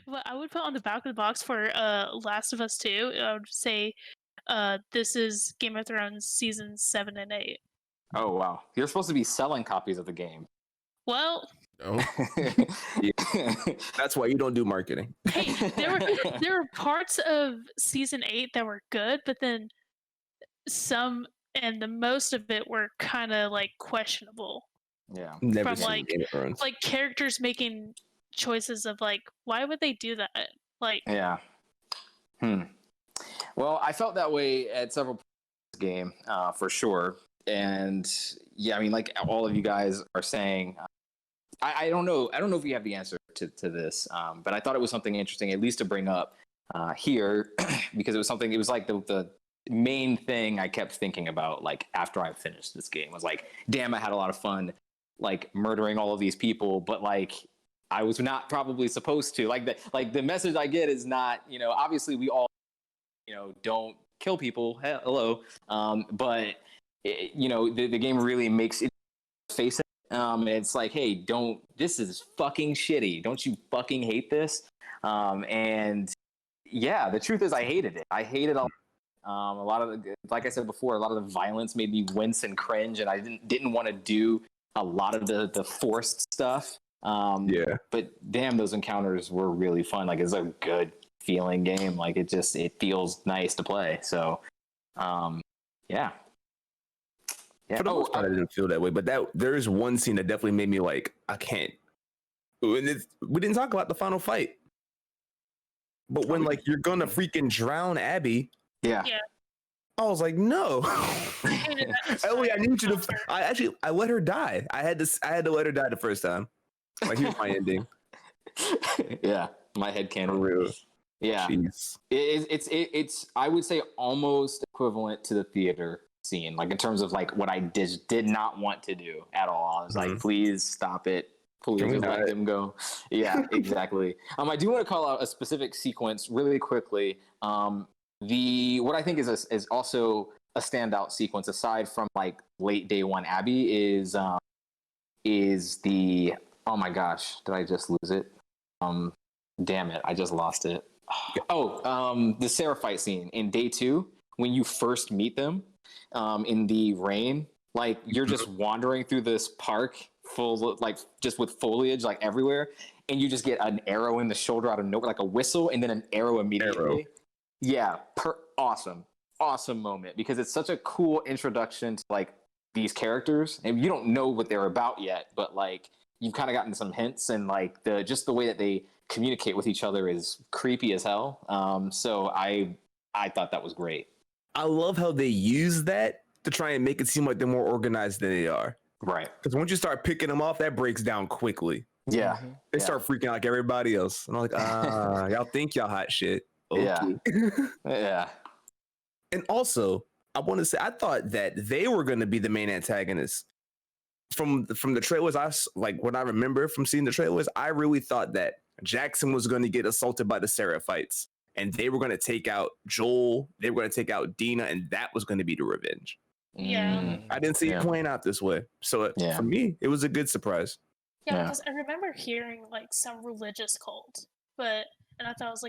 S2: What I would put on the back of the box for Last of Us 2, I would say this is Game of Thrones seasons 7 and 8.
S3: Oh wow, you're supposed to be selling copies of the game.
S2: Well,
S1: Oh,
S4: That's why you don't do marketing.
S2: hey, there were parts of season 8 that were good, but then some and the most of it were kind of like questionable.
S3: Yeah.
S4: Never
S2: From,
S4: seen
S2: like-
S4: Game of Thrones.
S2: Like characters making choices of like, why would they do that? Like,
S3: Yeah. Well, I felt that way at several points in this game, for sure. And yeah, I mean, like all of you guys are saying, I don't know. I don't know if you have the answer to this, but I thought it was something interesting, at least to bring up here, because it was something. It was like the main thing I kept thinking about, like after I finished this game, was like, damn, I had a lot of fun, like murdering all of these people, but like I was not probably supposed to. Like the message I get is not, obviously we all, don't kill people. Hello, but the game really makes it face it. It's like, hey, this is fucking shitty. Don't you fucking hate this? And yeah, the truth is I hated it. I hated a lot of like I said before, a lot of the violence made me wince and cringe, and I didn't want to do a lot of the forced stuff.
S4: Yeah.
S3: But damn, those encounters were really fun. Like, it's a good feeling game. Like, it feels nice to play. So, yeah.
S4: For the most part, I didn't feel that way, but there is one scene that definitely made me like, I can't. And we didn't talk about the final fight, but when like you're gonna freaking drown Abby,
S3: yeah.
S4: I was like, no.
S2: I hated that.
S4: Ellie, I need you to. I let her die. I had to let her die the first time. Like, here's my ending.
S3: Yeah, my head cannon.
S4: Real.
S3: Yeah,
S4: Jeez.
S3: It's I would say almost equivalent to the theater scene, like in terms of like what I did not want to do at all. I was like, please stop it. Please let them go. Yeah, exactly. I do want to call out a specific sequence really quickly. What I think is also a standout sequence aside from like late day one Abby is the, oh my gosh, did I just lose it? Damn it, I just lost it. The Sarah fight scene in day 2 when you first meet them in the rain, like you're just wandering through this park full of, like, just with foliage like everywhere, and you just get an arrow in the shoulder out of nowhere, like a whistle, and then an arrow immediately. Yeah, awesome moment, because it's such a cool introduction to like these characters, and you don't know what they're about yet, but like you've kind of gotten some hints, and like the way that they communicate with each other is creepy as hell. So I thought that was great.
S4: I love how they use that to try and make it seem like they're more organized than they are.
S3: Right.
S4: Because once you start picking them off, that breaks down quickly.
S3: Yeah.
S4: They start freaking out like everybody else. And I'm like, y'all think y'all hot shit. Okay.
S3: Yeah.
S4: And also, I want to say, I thought that they were going to be the main antagonists. From the trailers, when I remember from seeing the trailers, I really thought that Jackson was going to get assaulted by the Seraphites, and they were going to take out Joel. They were going to take out Dina, and that was going to be the revenge.
S2: Yeah.
S4: I didn't see it playing out this way. So for me, it was a good surprise.
S2: Yeah, because I remember hearing like some religious cult, and I thought it was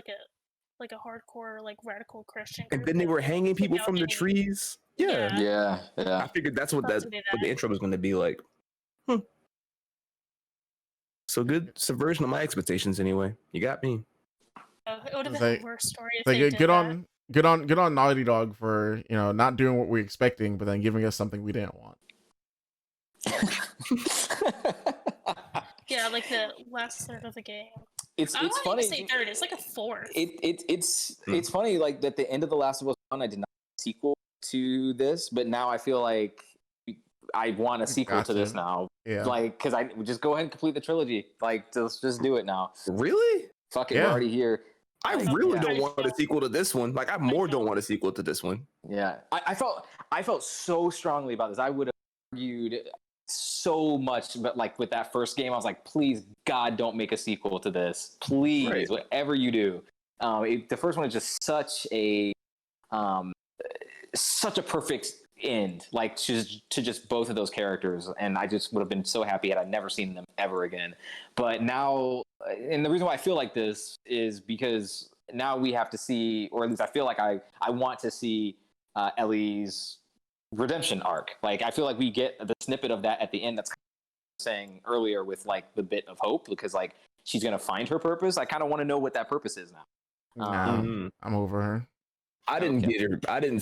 S2: like a hardcore like radical Christian group.
S4: And then they were hanging people from the trees. Yeah. I figured that's what what the intro was going to be like. So good subversion of my expectations. Anyway, you got me.
S2: It would have been a worse story if
S1: they
S2: did that.
S1: Good on Naughty Dog for not doing what we were expecting, but then giving us something we didn't want.
S2: Yeah, like the last third of the game.
S3: It's
S2: I
S3: funny.
S2: Say third. It's like a fourth.
S3: It's funny. Like at the end of The Last of Us 1, I did not want a sequel to this, but now I feel like I want a sequel to this now.
S1: Yeah.
S3: Like, because I just go ahead and complete the trilogy. Like, let's just do it now.
S4: Really?
S3: Fuck it, we're already here.
S4: I really don't want a sequel to this one. Like, I don't want a sequel to this one.
S3: Yeah, I felt so strongly about this. I would have argued so much, but like with that first game, I was like, please, God, don't make a sequel to this. Please, whatever you do. The first one is just such a perfect end, like to just both of those characters, and I just would have been so happy had I never seen them ever again. But now, and the reason why I feel like this is because now we have to see, or at least I feel like I want to see Ellie's redemption arc. Like I feel like we get the snippet of that at the end. That's kind of saying earlier with like the bit of hope, because like she's gonna find her purpose. I kind of want to know what that purpose is now.
S1: I'm over her.
S4: I didn't get her. I didn't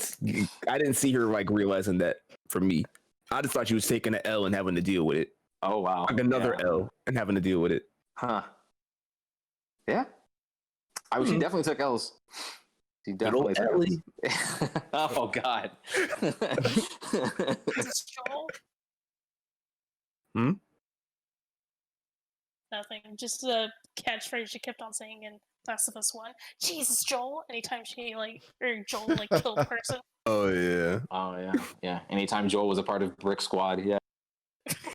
S4: see her like realizing that. For me, I just thought she was taking an L and having to deal with it.
S3: Oh wow,
S4: like another L and having to deal with it.
S3: Huh? Yeah. She definitely took L's. She definitely took L's. Oh God.
S2: Joel? Nothing. Just the catchphrase she kept on saying in Last of Us 1. Jesus, Joel! Anytime Joel killed a person.
S4: Oh yeah.
S3: Yeah. Anytime Joel was a part of Brick Squad, yeah.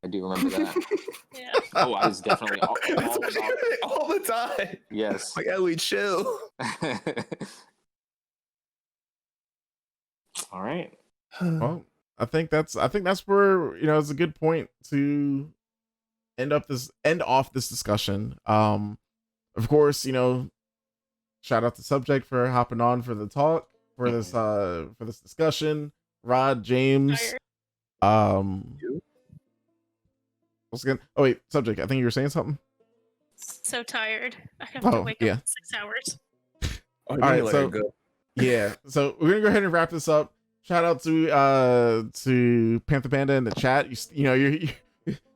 S3: I do remember that.
S2: Yeah.
S3: Oh, I was definitely all
S4: the time.
S3: Yes.
S4: Like Ellie, chill.
S3: All right.
S1: Well, I think that's where it's a good point to end off this discussion. Of course, shout out to Subject for hopping on for the talk for this discussion. Rod, James, what's again? Oh wait, Subject. I think you were saying something.
S2: So tired. I have to wake up in 6 hours.
S1: All right, so so we're gonna go ahead and wrap this up. Shout out to Panther Panda in the chat. You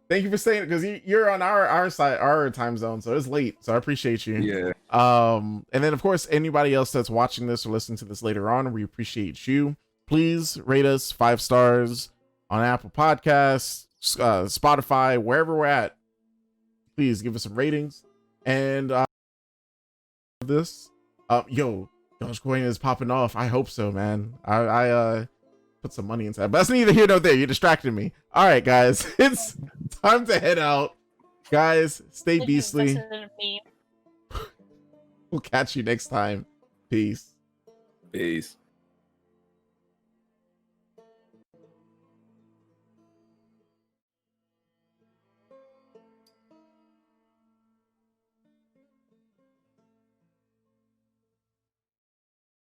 S1: thank you for saying it, because you're on our side, our time zone, so it's late. So I appreciate you.
S4: Yeah.
S1: And then of course anybody else that's watching this or listening to this later on, we appreciate you. Please rate us 5 stars on Apple Podcasts, Spotify, wherever we're at. Please give us some ratings. And Dogecoin is popping off. I hope so, man. I put some money inside, but that's neither here nor there. You distracted me. All right, guys, it's time to head out. Guys, stay beastly. We'll catch you next time. Peace.